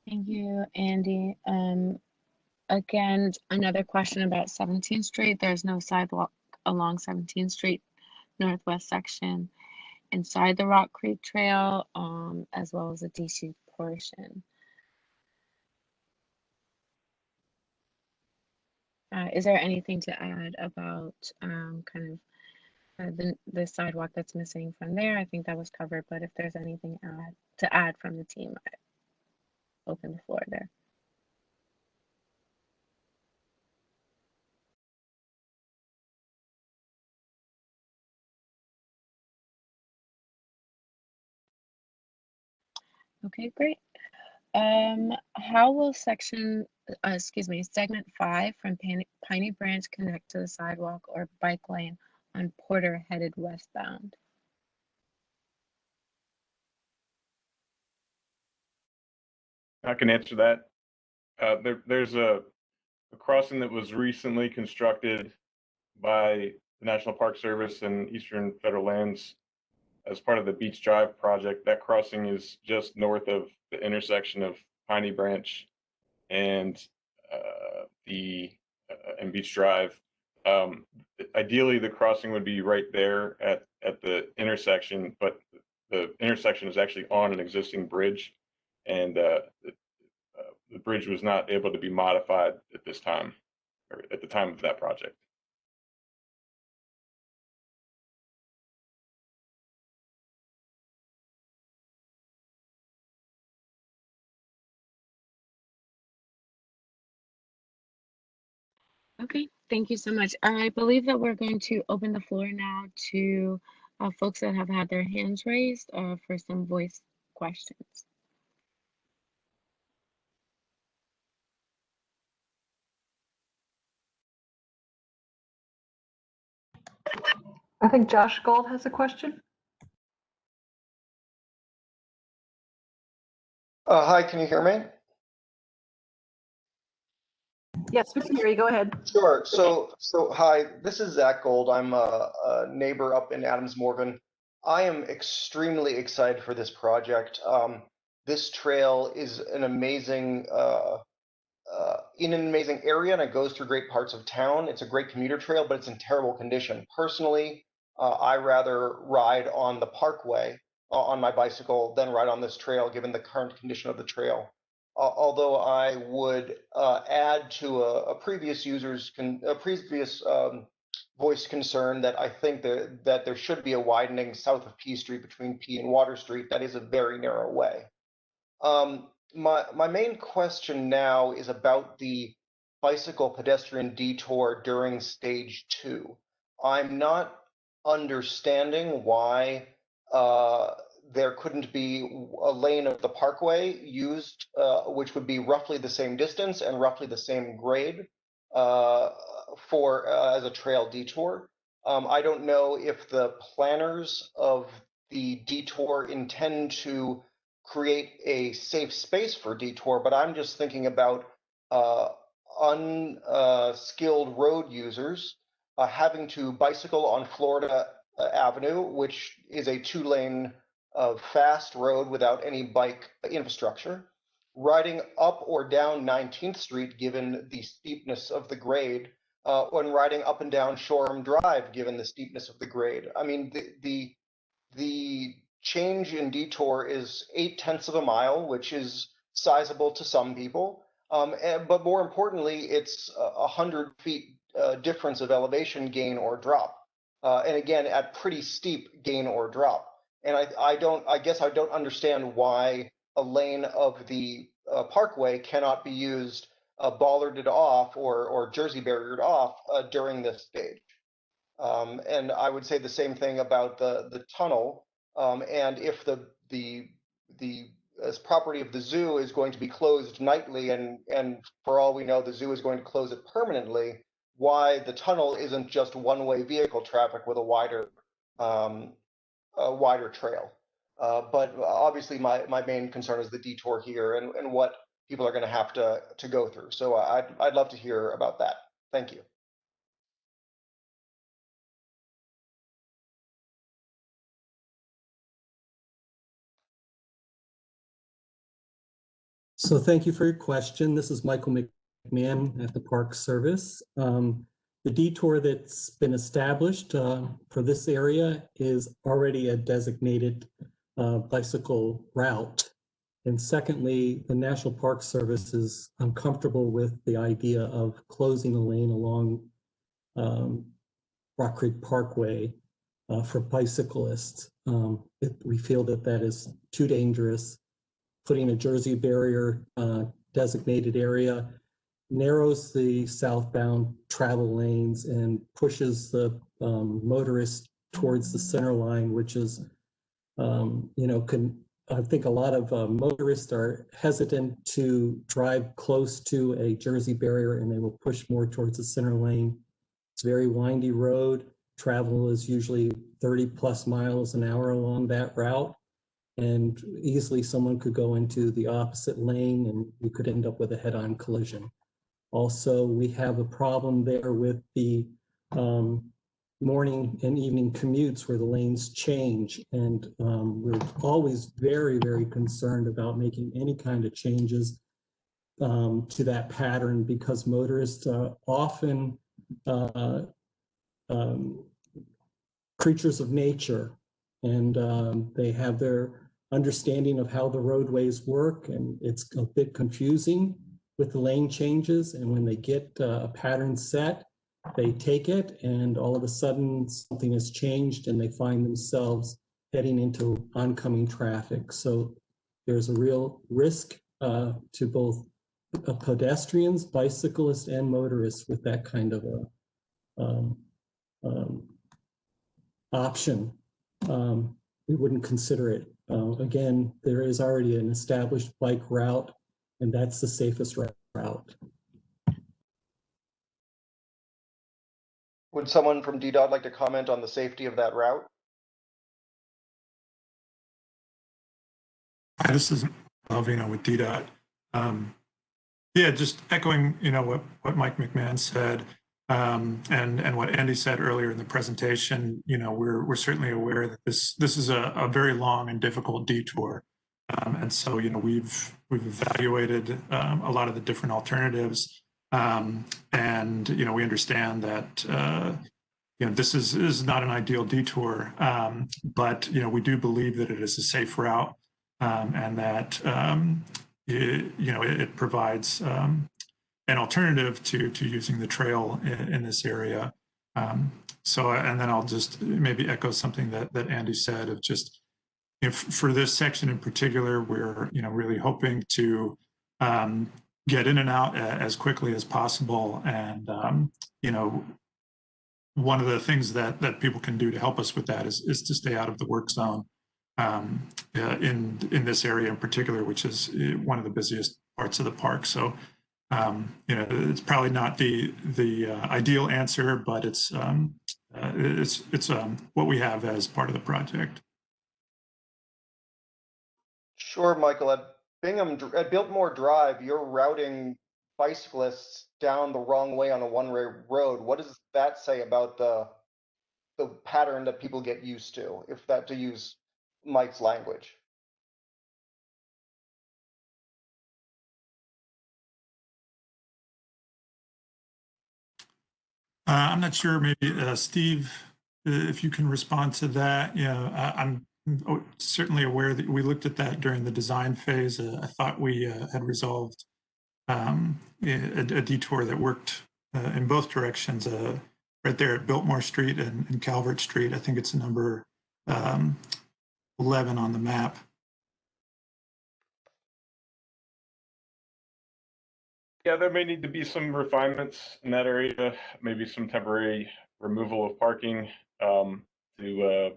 Thank you, Andy. Again, another question about 17th Street. There's no sidewalk along 17th Street Northwest section inside the Rock Creek Trail, as well as the DC portion. Is there anything to add about kind of the sidewalk that's missing from there? I think that was covered, but if there's anything to add from the team, I open the floor there. Okay, great. How will segment 5 from Piney Branch connect to the sidewalk or bike lane on Porter headed westbound? I can answer that. There's a crossing that was recently constructed by the National Park Service and Eastern Federal Lands as part of the Beach Drive project. That crossing is just north of the intersection of Piney Branch and and Beach Drive. Ideally, the crossing would be right there at the intersection, but the intersection is actually on an existing bridge, and the bridge was not able to be modified at this time, or at the time of that project. Okay, thank you so much. I believe that we're going to open the floor now to folks that have had their hands raised for some voice questions. I think Josh Gold has a question. Hi, can you hear me? Yes, we can hear you. Go ahead. Sure. So hi, this is Zach Gold. I'm a neighbor up in Adams Morgan. I am extremely excited for this project. This trail is an amazing, in an amazing area, and it goes through great parts of town. It's a great commuter trail, but it's in terrible condition. Personally, I rather ride on the parkway on my bicycle than ride on this trail, given the current condition of the trail. Although I would add to a previous voice concern that I think that there should be a widening south of P Street between P and Water Street. That is a very narrow way. My main question now is about the bicycle pedestrian detour during stage 2. I'm not understanding why there couldn't be a lane of the parkway used, which would be roughly the same distance and roughly the same grade for as a trail detour. I don't know if the planners of the detour intend to create a safe space for detour, but I'm just thinking about unskilled road users having to bicycle on Florida Avenue, which is a 2-lane fast road without any bike infrastructure, riding up or down 19th Street given the steepness of the grade, when riding up and down Shoreham Drive given the steepness of the grade. I mean, the change in detour is 0.8 of a mile, which is sizable to some people. But more importantly, it's 100 feet difference of elevation gain or drop. And again, at pretty steep gain or drop. And I guess I don't understand why a lane of the parkway cannot be used bollarded off or jersey barriered off during this stage. And I would say the same thing about the tunnel. And if the property of the zoo is going to be closed nightly, and for all we know, the zoo is going to close it permanently, why the tunnel isn't just one-way vehicle traffic with a wider trail. But obviously, my main concern is the detour here and what people are going to have to go through. So I'd love to hear about that. Thank you. So thank you for your question. This is Michael McMahon at the Park Service. The detour that's been established for this area is already a designated bicycle route. And secondly, the National Park Service is uncomfortable with the idea of closing a lane along Rock Creek Parkway for bicyclists. We feel that that is too dangerous. Putting a Jersey barrier designated area narrows the southbound travel lanes and pushes the motorists towards the center line, which is, I think a lot of motorists are hesitant to drive close to a Jersey barrier, and they will push more towards the center lane. It's a very windy road. Travel is usually 30 plus miles an hour along that route. And easily someone could go into the opposite lane and you could end up with a head-on collision. Also, we have a problem there with the morning and evening commutes where the lanes change. And we're always very, very concerned about making any kind of changes to that pattern because motorists are often creatures of nature, and they have their understanding of how the roadways work, and it's a bit confusing with the lane changes. And when they get a pattern set, they take it, and all of a sudden something has changed, and they find themselves heading into oncoming traffic. So there's a real risk to both pedestrians, bicyclists, and motorists with that kind of a option. We wouldn't consider it. Again, there is already an established bike route, and that's the safest route. Would someone from DDOT like to comment on the safety of that route? Hi, this is Alvino with DDOT. Yeah, just echoing, what Mike McMahon said, and what Andy said earlier in the presentation. We're certainly aware that this is a very long and difficult detour, and so we've evaluated a lot of the different alternatives, and we understand that this is not an ideal detour, but we do believe that it is a safe route, and that it provides an alternative to using the trail in this area. So, and then I'll just maybe echo something that Andy said of just, for this section in particular, we're, really hoping to get in and out as quickly as possible. And, one of the things that people can do to help us with that is to stay out of the work zone in this area in particular, which is one of the busiest parts of the park. So, it's probably not the ideal answer, but it's what we have as part of the project. Sure, Michael. At Biltmore Drive, you're routing bicyclists down the wrong way on a one-way road. What does that say about the pattern that people get used to, to use Mike's language? I'm not sure, maybe Steve, if you can respond to that. I'm certainly aware that we looked at that during the design phase. I thought we had resolved a detour that worked in both directions, right there at Biltmore Street and Calvert Street. I think it's number 11 on the map. Yeah, there may need to be some refinements in that area, maybe some temporary removal of parking to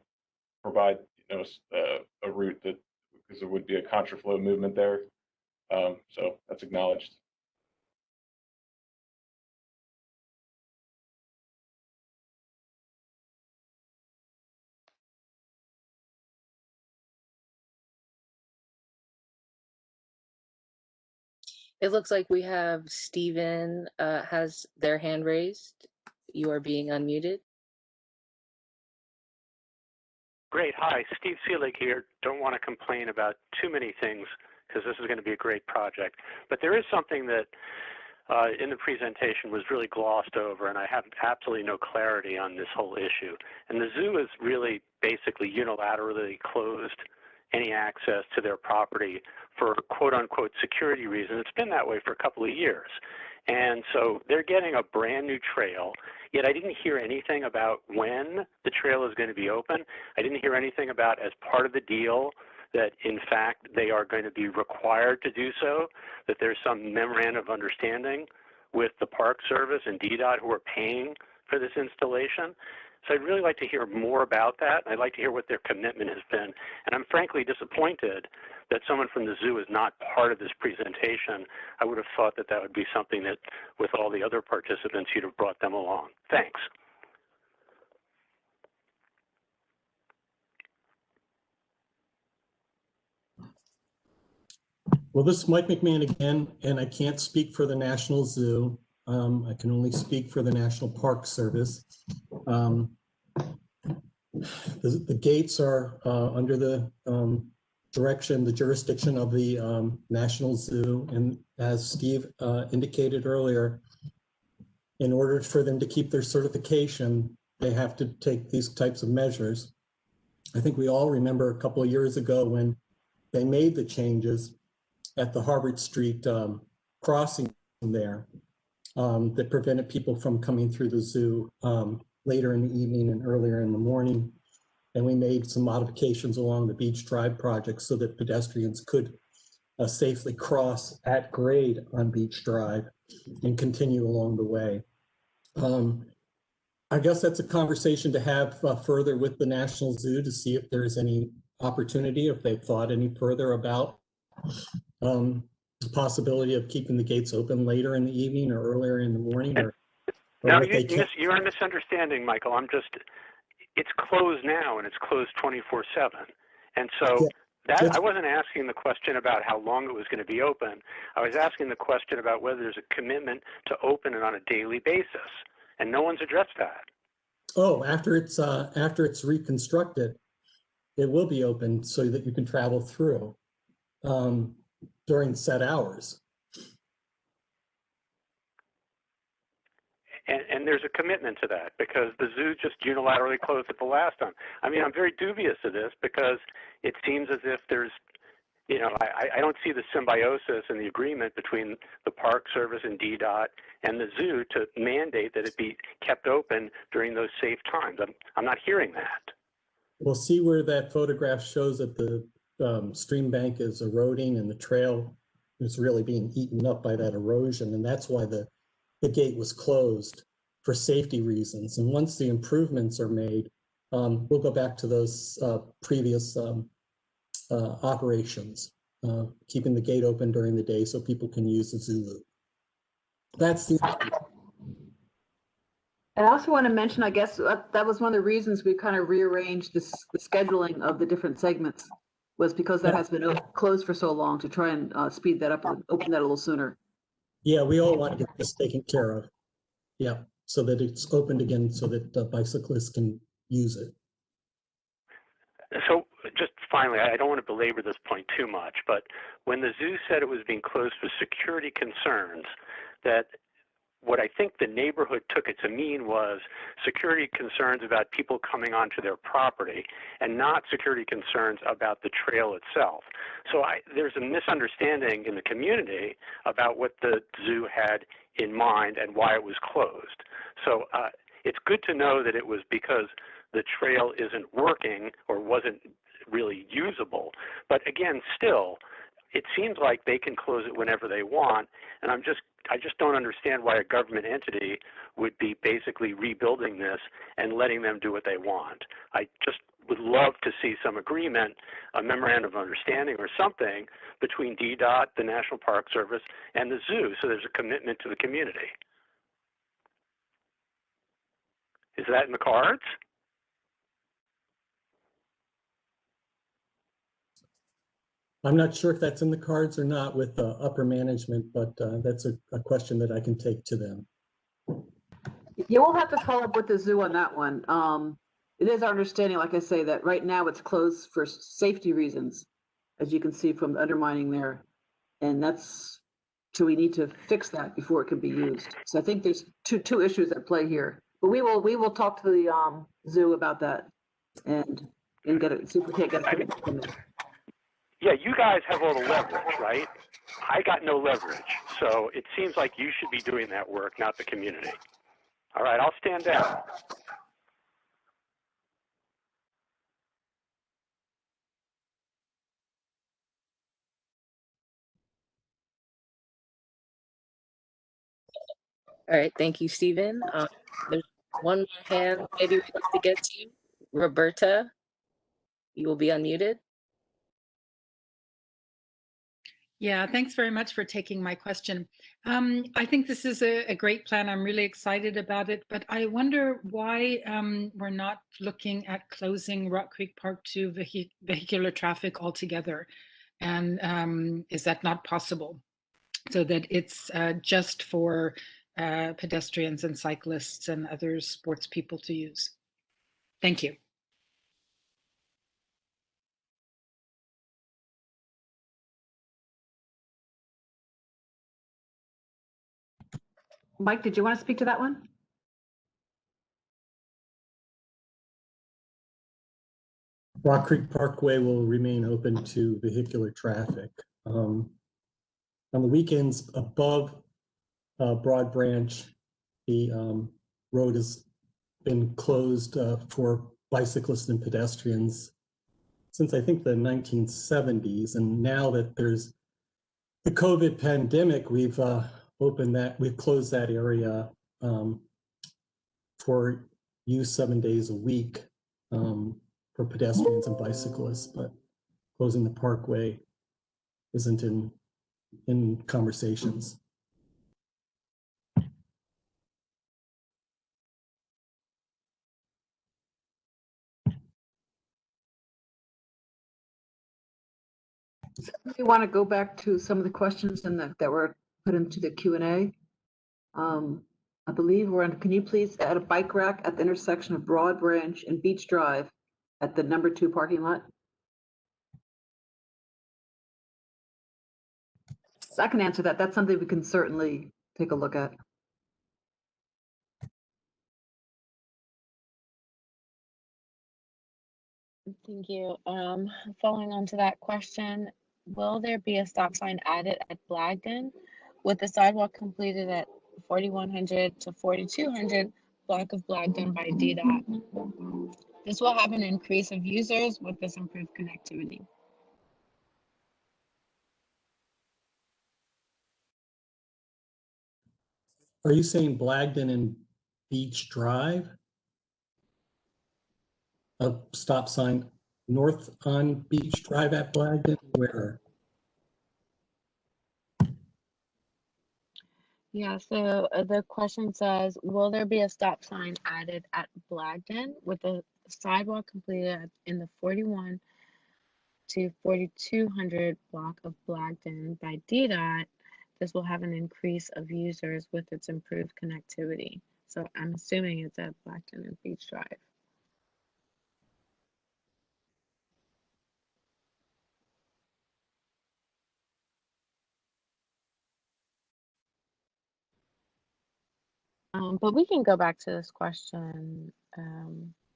provide, a route because there would be a contraflow movement there. So that's acknowledged. It looks like we have Stephen has their hand raised. You are being unmuted. Great. Hi, Steve Seelig here. Don't want to complain about too many things because this is going to be a great project. But there is something that in the presentation was really glossed over, and I have absolutely no clarity on this whole issue. And the zoo has really basically unilaterally closed any access to their property for quote-unquote security reasons. It's been that way for a couple of years. And so they're getting a brand new trail, yet I didn't hear anything about when the trail is going to be open. I didn't hear anything about, as part of the deal, that in fact they are going to be required to do so, that there's some memorandum of understanding with the Park Service and DDOT who are paying for this installation. So I'd really like to hear more about that. I'd like to hear what their commitment has been. And I'm frankly disappointed that someone from the zoo is not part of this presentation. I would have thought that that would be something that, with all the other participants, you'd have brought them along. Thanks. Well, this is Mike McMahon again, and I can't speak for the National Zoo. I can only speak for the National Park Service. The gates are under the the jurisdiction of the National Zoo. And as Steve indicated earlier, in order for them to keep their certification, they have to take these types of measures. I think we all remember a couple of years ago when they made the changes at the Harvard Street crossing there that prevented people from coming through the zoo later in the evening and earlier in the morning. And we made some modifications along the Beach Drive project so that pedestrians could safely cross at grade on Beach Drive and continue along the way. I guess that's a conversation to have further with the National Zoo to see if there's any opportunity, if they've thought any further about the possibility of keeping the gates open later in the evening or earlier in the morning. No, you're a misunderstanding, Michael. It's closed now, and it's closed 24/7. And so I wasn't asking the question about how long it was going to be open. I was asking the question about whether there's a commitment to open it on a daily basis, and no one's addressed that. Oh, after it's reconstructed, it will be open so that you can travel through during set hours. And there's a commitment to that, because the zoo just unilaterally closed it the last time. I mean, I'm very dubious of this because it seems as if there's, I don't see the symbiosis and the agreement between the Park Service and DDOT and the zoo to mandate that it be kept open during those safe times. I'm not hearing that. We'll see where that photograph shows that the stream bank is eroding and the trail is really being eaten up by that erosion. And that's why the gate was closed for safety reasons. And once the improvements are made, we'll go back to those previous operations, keeping the gate open during the day so people can use the zoo loop. That's the. And I also want to mention, I guess that was one of the reasons we kind of rearranged the scheduling of the different segments, was because that has been closed for so long, to try and speed that up and open that a little sooner. Yeah, we all want to get this taken care of. Yeah, so that it's opened again so that bicyclists can use it. So just finally, I don't want to belabor this point too much, but when the zoo said it was being closed for security concerns, that what I think the neighborhood took it to mean was security concerns about people coming onto their property and not security concerns about the trail itself. So there's a misunderstanding in the community about what the zoo had in mind and why it was closed. So it's good to know that it was because the trail isn't working or wasn't really usable. But again, still, it seems like they can close it whenever they want, and I just don't understand why a government entity would be basically rebuilding this and letting them do what they want. I just would love to see some agreement, a memorandum of understanding or something between DDOT, the National Park Service, and the zoo, so there's a commitment to the community. Is that in the cards? I'm not sure if that's in the cards or not with the upper management, but that's a question that I can take to them. You will have to follow up with the zoo on that one. It is our understanding, like I say, that right now it's closed for safety reasons. as you can see from the undermining there. And that's, so we need to fix that before it can be used. So I think there's two issues at play here. But we will talk to the zoo about that and get it, see if we can't get it from there. Yeah, you guys have all the leverage, right? I got no leverage. So it seems like you should be doing that work, not the community. All right, I'll stand down. All right, thank you, Stephen. There's one more hand maybe we'd like to get to. Roberta, you will be unmuted. Yeah, thanks very much for taking my question. I think this is a great plan. I'm really excited about it, but I wonder why we're not looking at closing Rock Creek Park to vehicular traffic altogether. And is that not possible? So that it's just for pedestrians and cyclists and other sports people to use. Thank you. Mike, did you want to speak to that one? Rock Creek Parkway will remain open to vehicular traffic. On the weekends above Broad Branch, the road has been closed for bicyclists and pedestrians since I think the 1970s. And now that there's the COVID pandemic, we've closed that area for use 7 days a week for pedestrians and bicyclists, but closing the parkway isn't in conversations. We want to go back to some of the questions that were put into the Q&A. I believe we're on, can you please add a bike rack at the intersection of Broad Branch and Beach Drive at the number 2 parking lot? So I can answer that. That's something we can certainly take a look at. Thank you. Following on to that question, will there be a stop sign added at Blagden with the sidewalk completed at 4100 to 4200 block of Blagden by DDOT? This will have an increase of users with this improved connectivity. Are you saying Blagden and Beach Drive? A stop sign north on Beach Drive at Blagden? Where? Yeah, so the question says, will there be a stop sign added at Blagden with the sidewalk completed in the 41 to 4200 block of Blagden by DDOT? This will have an increase of users with its improved connectivity. So I'm assuming it's at Blagden and Beach Drive. But we can go back to this question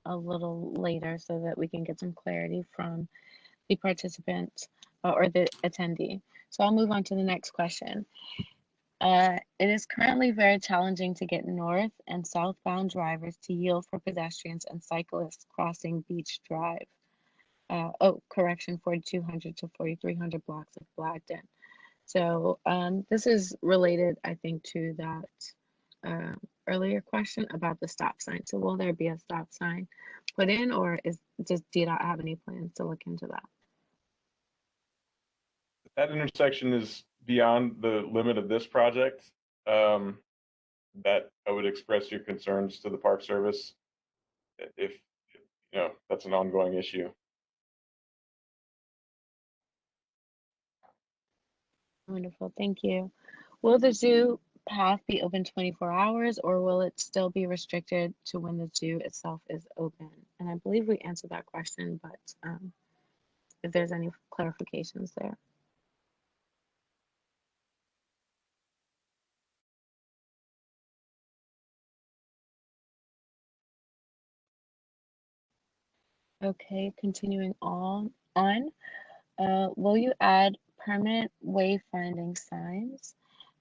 a little later so that we can get some clarity from the participant or the attendee. So I'll move on to the next question. It is currently very challenging to get north and southbound drivers to yield for pedestrians and cyclists crossing Beach Drive. 4200 to 4300 blocks of Blagden. So this is related, I think, to that earlier question about the stop sign. So will there be a stop sign put in, or does DDOT have any plans to look into that? That intersection is beyond the limit of this project. That I would express your concerns to the Park Service if you know that's an ongoing issue. Wonderful, thank you. Will the zoo path be open 24 hours, or will it still be restricted to when the zoo itself is open? And I believe we answered that question, but if there's any clarifications there. Okay, continuing on. Will you add permanent wayfinding signs?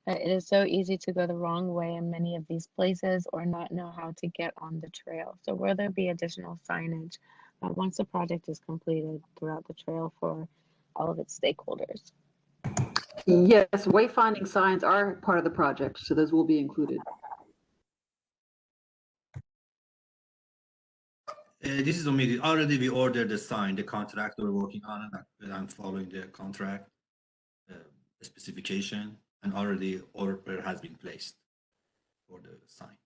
It is so easy to go the wrong way in many of these places or not know how to get on the trail. So will there be additional signage once the project is completed throughout the trail for all of its stakeholders? Yes, wayfinding signs are part of the project, so those will be included. This is Omid. Already we ordered the sign, the contractor working on it. I'm following the contract specification, and already order has been placed for the sign.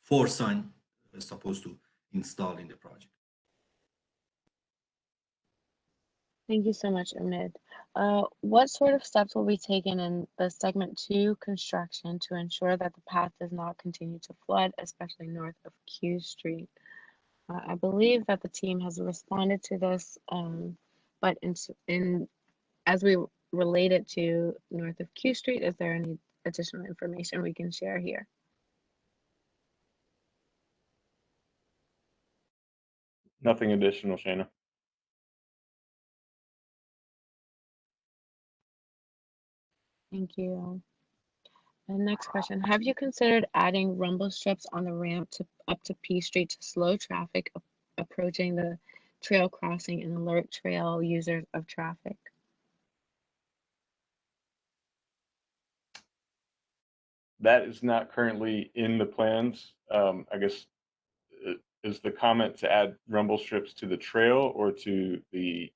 4 sign is supposed to install in the project. Thank you so much, Omid. What sort of steps will be taken in the segment 2 construction to ensure that the path does not continue to flood, especially north of Q Street? I believe that the team has responded to this, but as we relate it to north of Q Street, is there any additional information we can share here? Nothing additional, Shana. Thank you. And next question, have you considered adding rumble strips on the ramp up to P Street to slow traffic approaching the trail crossing and alert trail users of traffic? That is not currently in the plans. I guess, is the comment to add rumble strips to the trail or to the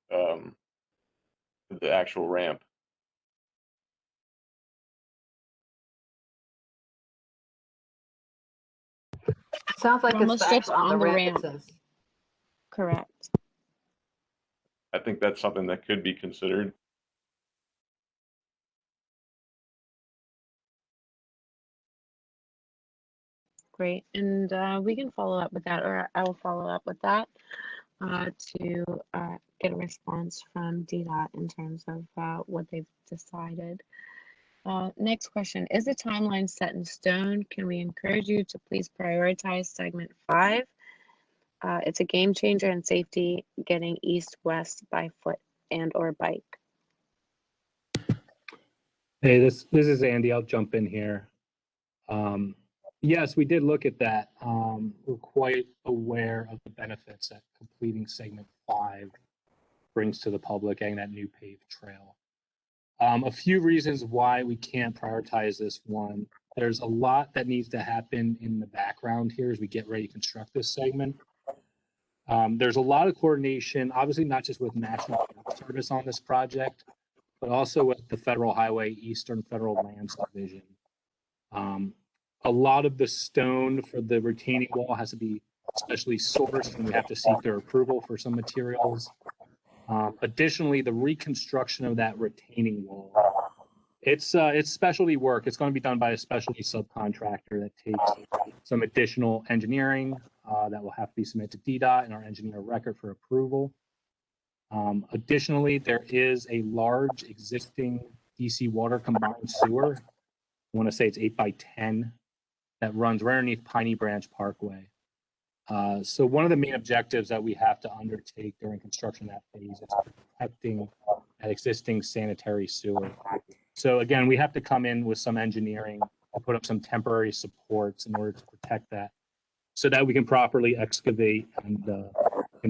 actual ramp? Sounds like Rumble it's strips on the ramp. Correct. I think that's something that could be considered. Great, and we can follow up with that, or I will follow up with that to get a response from DDOT in terms of what they've decided. Next question, is the timeline set in stone? Can we encourage you to please prioritize segment 5? It's a game changer in safety, getting east-west by foot and or bike. Hey, this is Andy. I'll jump in here. Yes, we did look at that. We're quite aware of the benefits that completing segment 5 brings to the public and that new paved trail. A few reasons why we can't prioritize this one. There's a lot that needs to happen in the background here as we get ready to construct this segment. There's a lot of coordination, obviously not just with National Park Service on this project, but also with the Federal Highway Eastern Federal Lands Division. A lot of the stone for the retaining wall has to be specially sourced, and we have to seek their approval for some materials. Additionally, the reconstruction of that retaining wall, it's specialty work. It's going to be done by a specialty subcontractor that takes some additional engineering that will have to be submitted to DDOT and our engineer record for approval. Additionally, there is a large existing DC water combined sewer. I want to say it's 8 by 10 that runs right underneath Piney Branch Parkway. So one of the main objectives that we have to undertake during construction of that phase is protecting that existing sanitary sewer. So again, we have to come in with some engineering and put up some temporary supports in order to protect that so that we can properly excavate and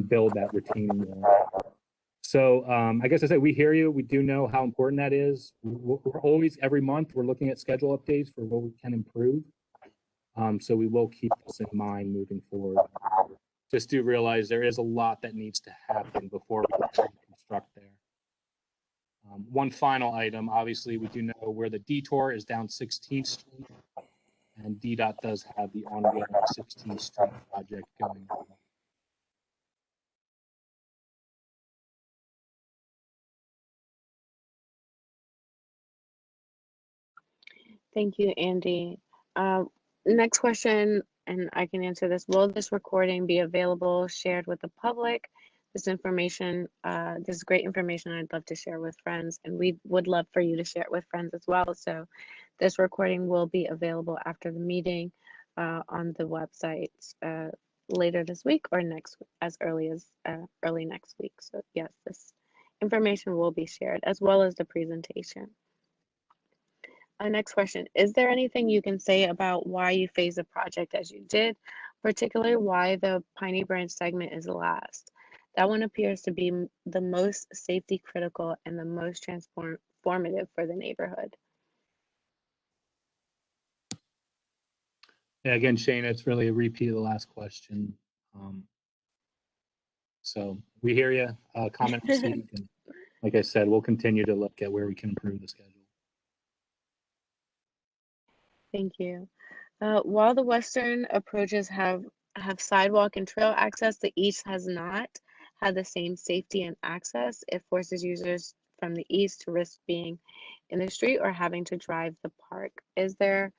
build that retaining wall. So I guess I said, we hear you. We do know how important that is. We're always, every month, we're looking at schedule updates for what we can improve. So we will keep this in mind moving forward. Just do realize there is a lot that needs to happen before we can construct there. One final item, obviously, we do know where the detour is down 16th Street, and DDOT does have the ongoing 16th Street project going on. Thank you, Andy. Next question, and I can answer this. Will this recording be available, shared with the public? this information, this is great information I'd love to share with friends, and we would love for you to share it with friends as well. So this recording will be available after the meeting on the website later this week or next, as early as early next week. So yes, this information will be shared as well as the presentation. Next question, is there anything you can say about why you phased the project as you did, particularly why the Piney Branch segment is last? That one appears to be the most safety critical and the most transformative for the neighborhood. Yeah, again, Shane, it's really a repeat of the last question. So we hear you, comment received, and like I said, we'll continue to look at where we can improve the schedule. Thank you. While the western approaches have sidewalk and trail access, the east has not had the same safety and access. It forces users from the east to risk being in the street or having to drive the park. Is there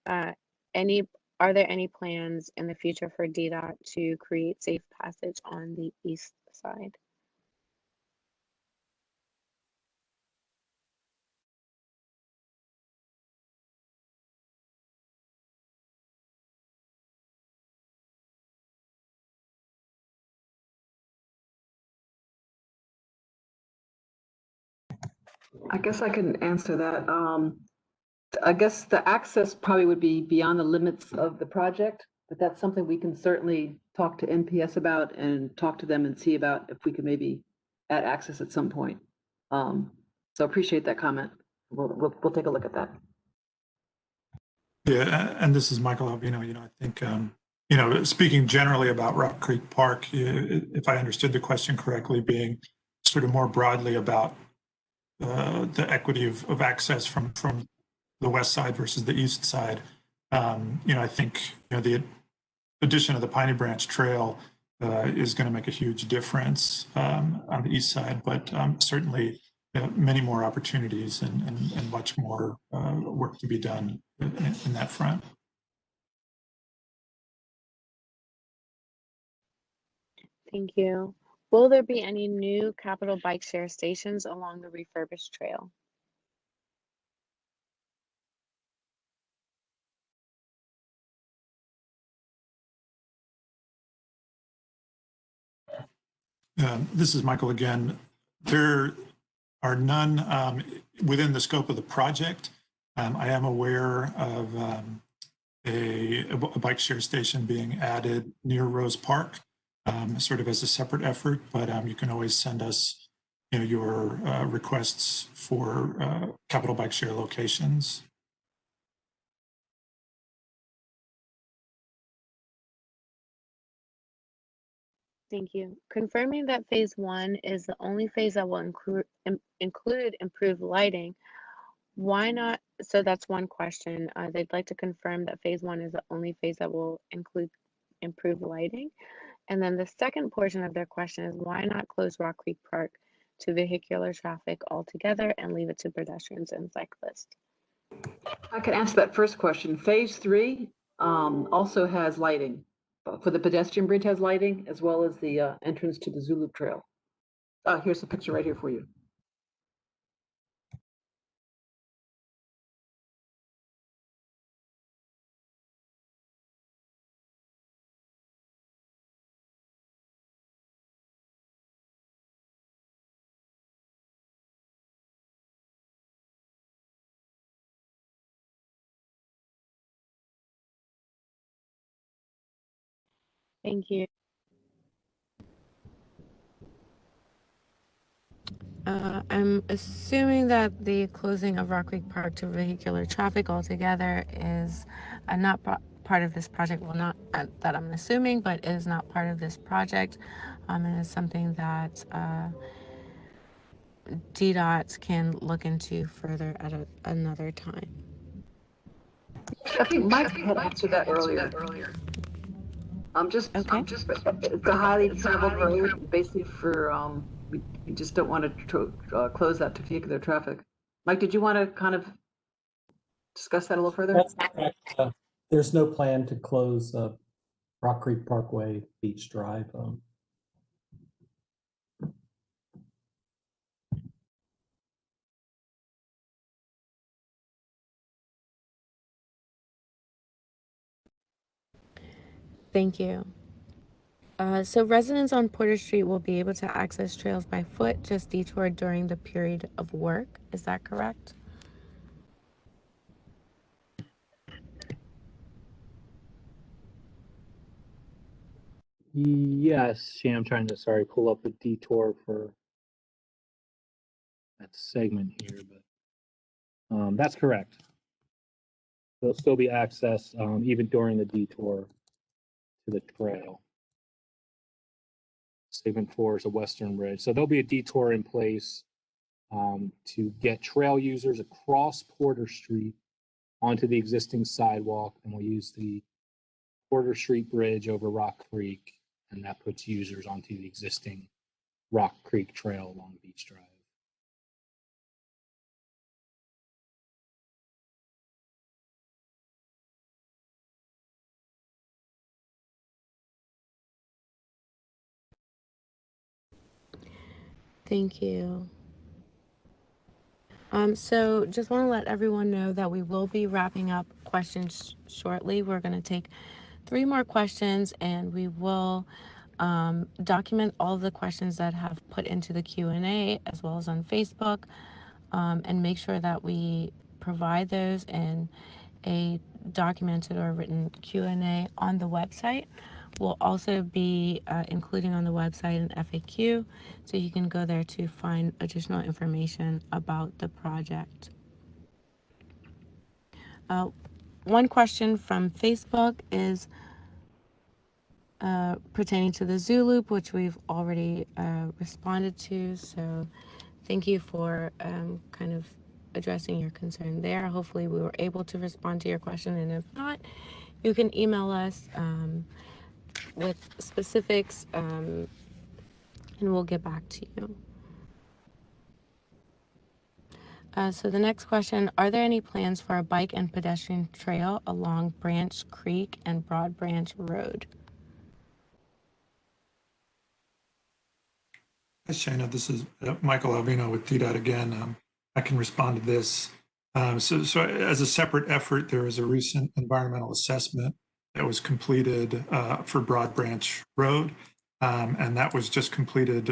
are there any plans in the future for DDOT to create safe passage on the east side? I guess I can answer that. I guess the access probably would be beyond the limits of the project, but that's something we can certainly talk to NPS about and talk to them and see about if we could maybe add access at some point. So appreciate that comment. We'll take a look at that. Yeah, and this is Michael Albino. I think, speaking generally about Rock Creek Park, if I understood the question correctly, being sort of more broadly about the equity of access from the west side versus the east side. I think the addition of the Piney Branch Trail is going to make a huge difference on the east side, but certainly many more opportunities and much more work to be done in that front. Thank you. Will there be any new capital bike share stations along the refurbished trail? This is Michael again. There are none within the scope of the project. I am aware of a bike share station being added near Rose Park, sort of as a separate effort, but you can always send us your requests for capital bike share locations. Thank you. Confirming that phase 1 is the only phase that will include improved lighting. Why not? So that's one question. They'd like to confirm that phase 1 is the only phase that will include improved lighting. And then the second portion of their question is why not close Rock Creek Park to vehicular traffic altogether and leave it to pedestrians and cyclists? I can answer that first question. Phase 3 also has lighting. For the pedestrian bridge has lighting, as well as the entrance to the Zulu Trail. Here's the picture right here for you. Thank you. I'm assuming that the closing of Rock Creek Park to vehicular traffic altogether is not part of this project. Well, not that I'm assuming, but it is not part of this project. And it's something that DDOT can look into further at another time. I think Mike had answered that earlier. It's a highly traveled road, basically for, we just don't want to close that to vehicular traffic. Mike, did you want to kind of discuss that a little further? That's correct. There's no plan to close Rock Creek Parkway Beach Drive. Thank you. So residents on Porter Street will be able to access trails by foot, just detour during the period of work. Is that correct? Yes, Shane, I'm trying to, sorry, pull up the detour for that segment here, but that's correct. There'll still be access even during the detour to the trail. Segment 4 is a western bridge. So there'll be a detour in place to get trail users across Porter Street onto the existing sidewalk, and we'll use the Porter Street Bridge over Rock Creek, and that puts users onto the existing Rock Creek Trail along Beach Drive. Thank you. So just want to let everyone know that we will be wrapping up questions shortly. We're going to take 3 more questions, and we will document all the questions that have put into the Q&A as well as on Facebook, and make sure that we provide those in a documented or written Q&A on the website. We'll also be including on the website an FAQ, so you can go there to find additional information about the project. One question from Facebook is pertaining to the zoo loop, which we've already responded to. So thank you for kind of addressing your concern there. Hopefully we were able to respond to your question, and if not, you can email us with specifics, and we'll get back to you. So the next question, are there any plans for a bike and pedestrian trail along Branch Creek and Broad Branch Road? Hi, Shana. This is Michael Alvino with DDOT again. I can respond to this. So as a separate effort, there was a recent environmental assessment that was completed for Broad Branch Road, and that was just completed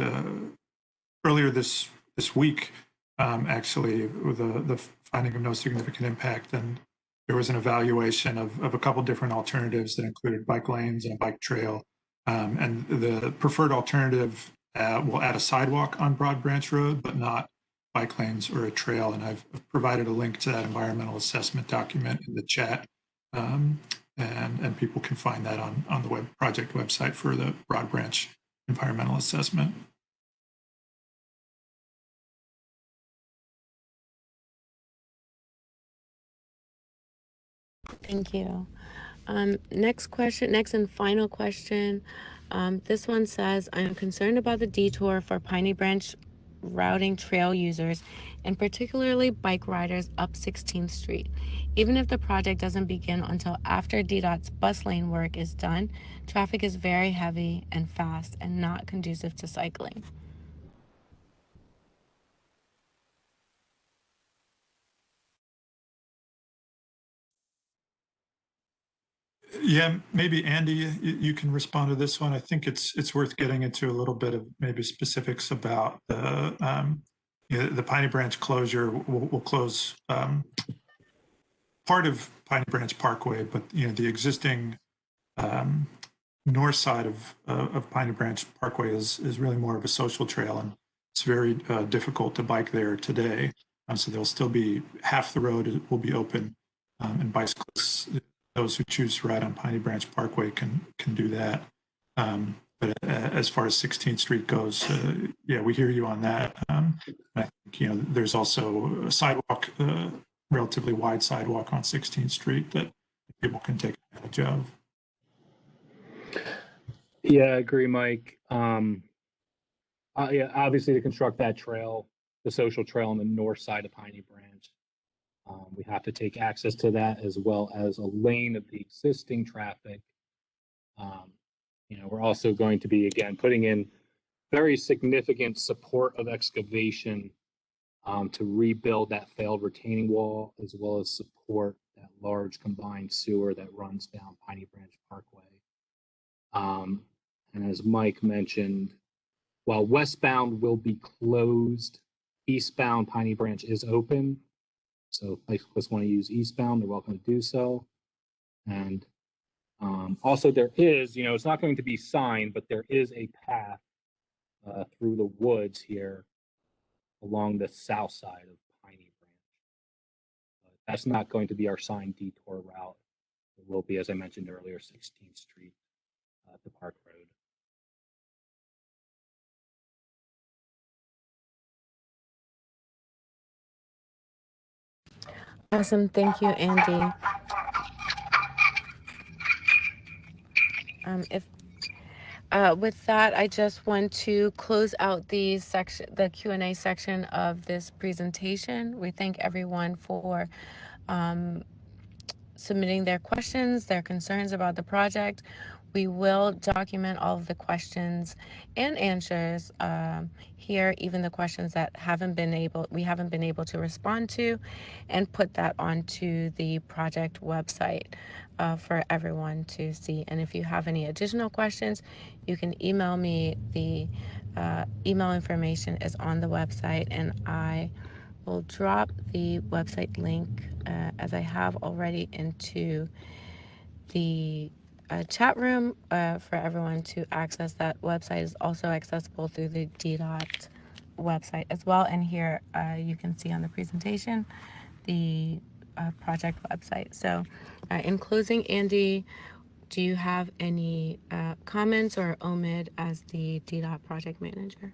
earlier this week, actually, with the finding of no significant impact. And there was an evaluation of a couple different alternatives that included bike lanes and a bike trail. And the preferred alternative will add a sidewalk on Broad Branch Road, but not bike lanes or a trail. And I've provided a link to that environmental assessment document in the chat. And people can find that on the project website for the Broad Branch environmental assessment. Thank you. Next and final question. This one says, I am concerned about the detour for Piney Branch routing trail users, and particularly bike riders up 16th Street. Even if the project doesn't begin until after DDOT's bus lane work is done, traffic is very heavy and fast and not conducive to cycling. Yeah, maybe Andy, you can respond to this one. I think it's worth getting into a little bit of maybe specifics about the Piney Branch closure. We'll close part of Piney Branch Parkway, but the existing north side of Piney Branch Parkway is really more of a social trail, and it's very difficult to bike there today. So there'll still be half the road will be open, and bicyclists, those who choose to ride on Piney Branch Parkway can do that. But as far as 16th Street goes, yeah, we hear you on that. I think, there's also a sidewalk, relatively wide sidewalk on 16th Street that people can take advantage of. Yeah, I agree, Mike. Yeah, obviously to construct that trail, the social trail on the north side of Piney Branch, we have to take access to that as well as a lane of the existing traffic. We're also going to be, again, putting in very significant support of excavation to rebuild that failed retaining wall, as well as support that large combined sewer that runs down Piney Branch Parkway. And as Mike mentioned, while westbound will be closed, eastbound Piney Branch is open. So if bicyclists want to use eastbound, they're welcome to do so. And also there is, it's not going to be signed, but there is a path through the woods here along the south side of Piney Branch. That's not going to be our signed detour route. It will be, as I mentioned earlier, 16th Street to Park Road. Awesome. Thank you, Andy. With that, I just want to close out the Q&A section of this presentation. We thank everyone for submitting their questions, their concerns about the project. We will document all of the questions and answers here, even the questions that we haven't been able to respond to, and put that onto the project website for everyone to see. And if you have any additional questions, you can email me. The email information is on the website, and I will drop the website link as I have already into the chat room for everyone to access. That website is also accessible through the DDOT website as well. And here you can see on the presentation the project website. So in closing, Andy, do you have any comments, or Omid as the DDOT project manager?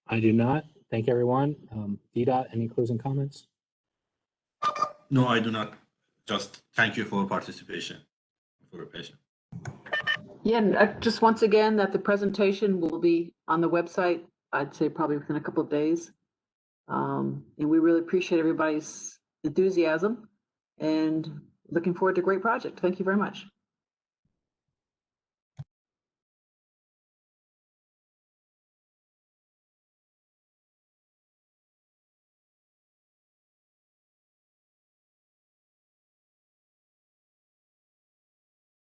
I do not. Thank everyone. DDOT, any closing comments? No, I do not. Just thank you for participation, for your patience. Yeah, and just once again, that the presentation will be on the website, I'd say probably within a couple of days. And we really appreciate everybody's enthusiasm and looking forward to a great project. Thank you very much.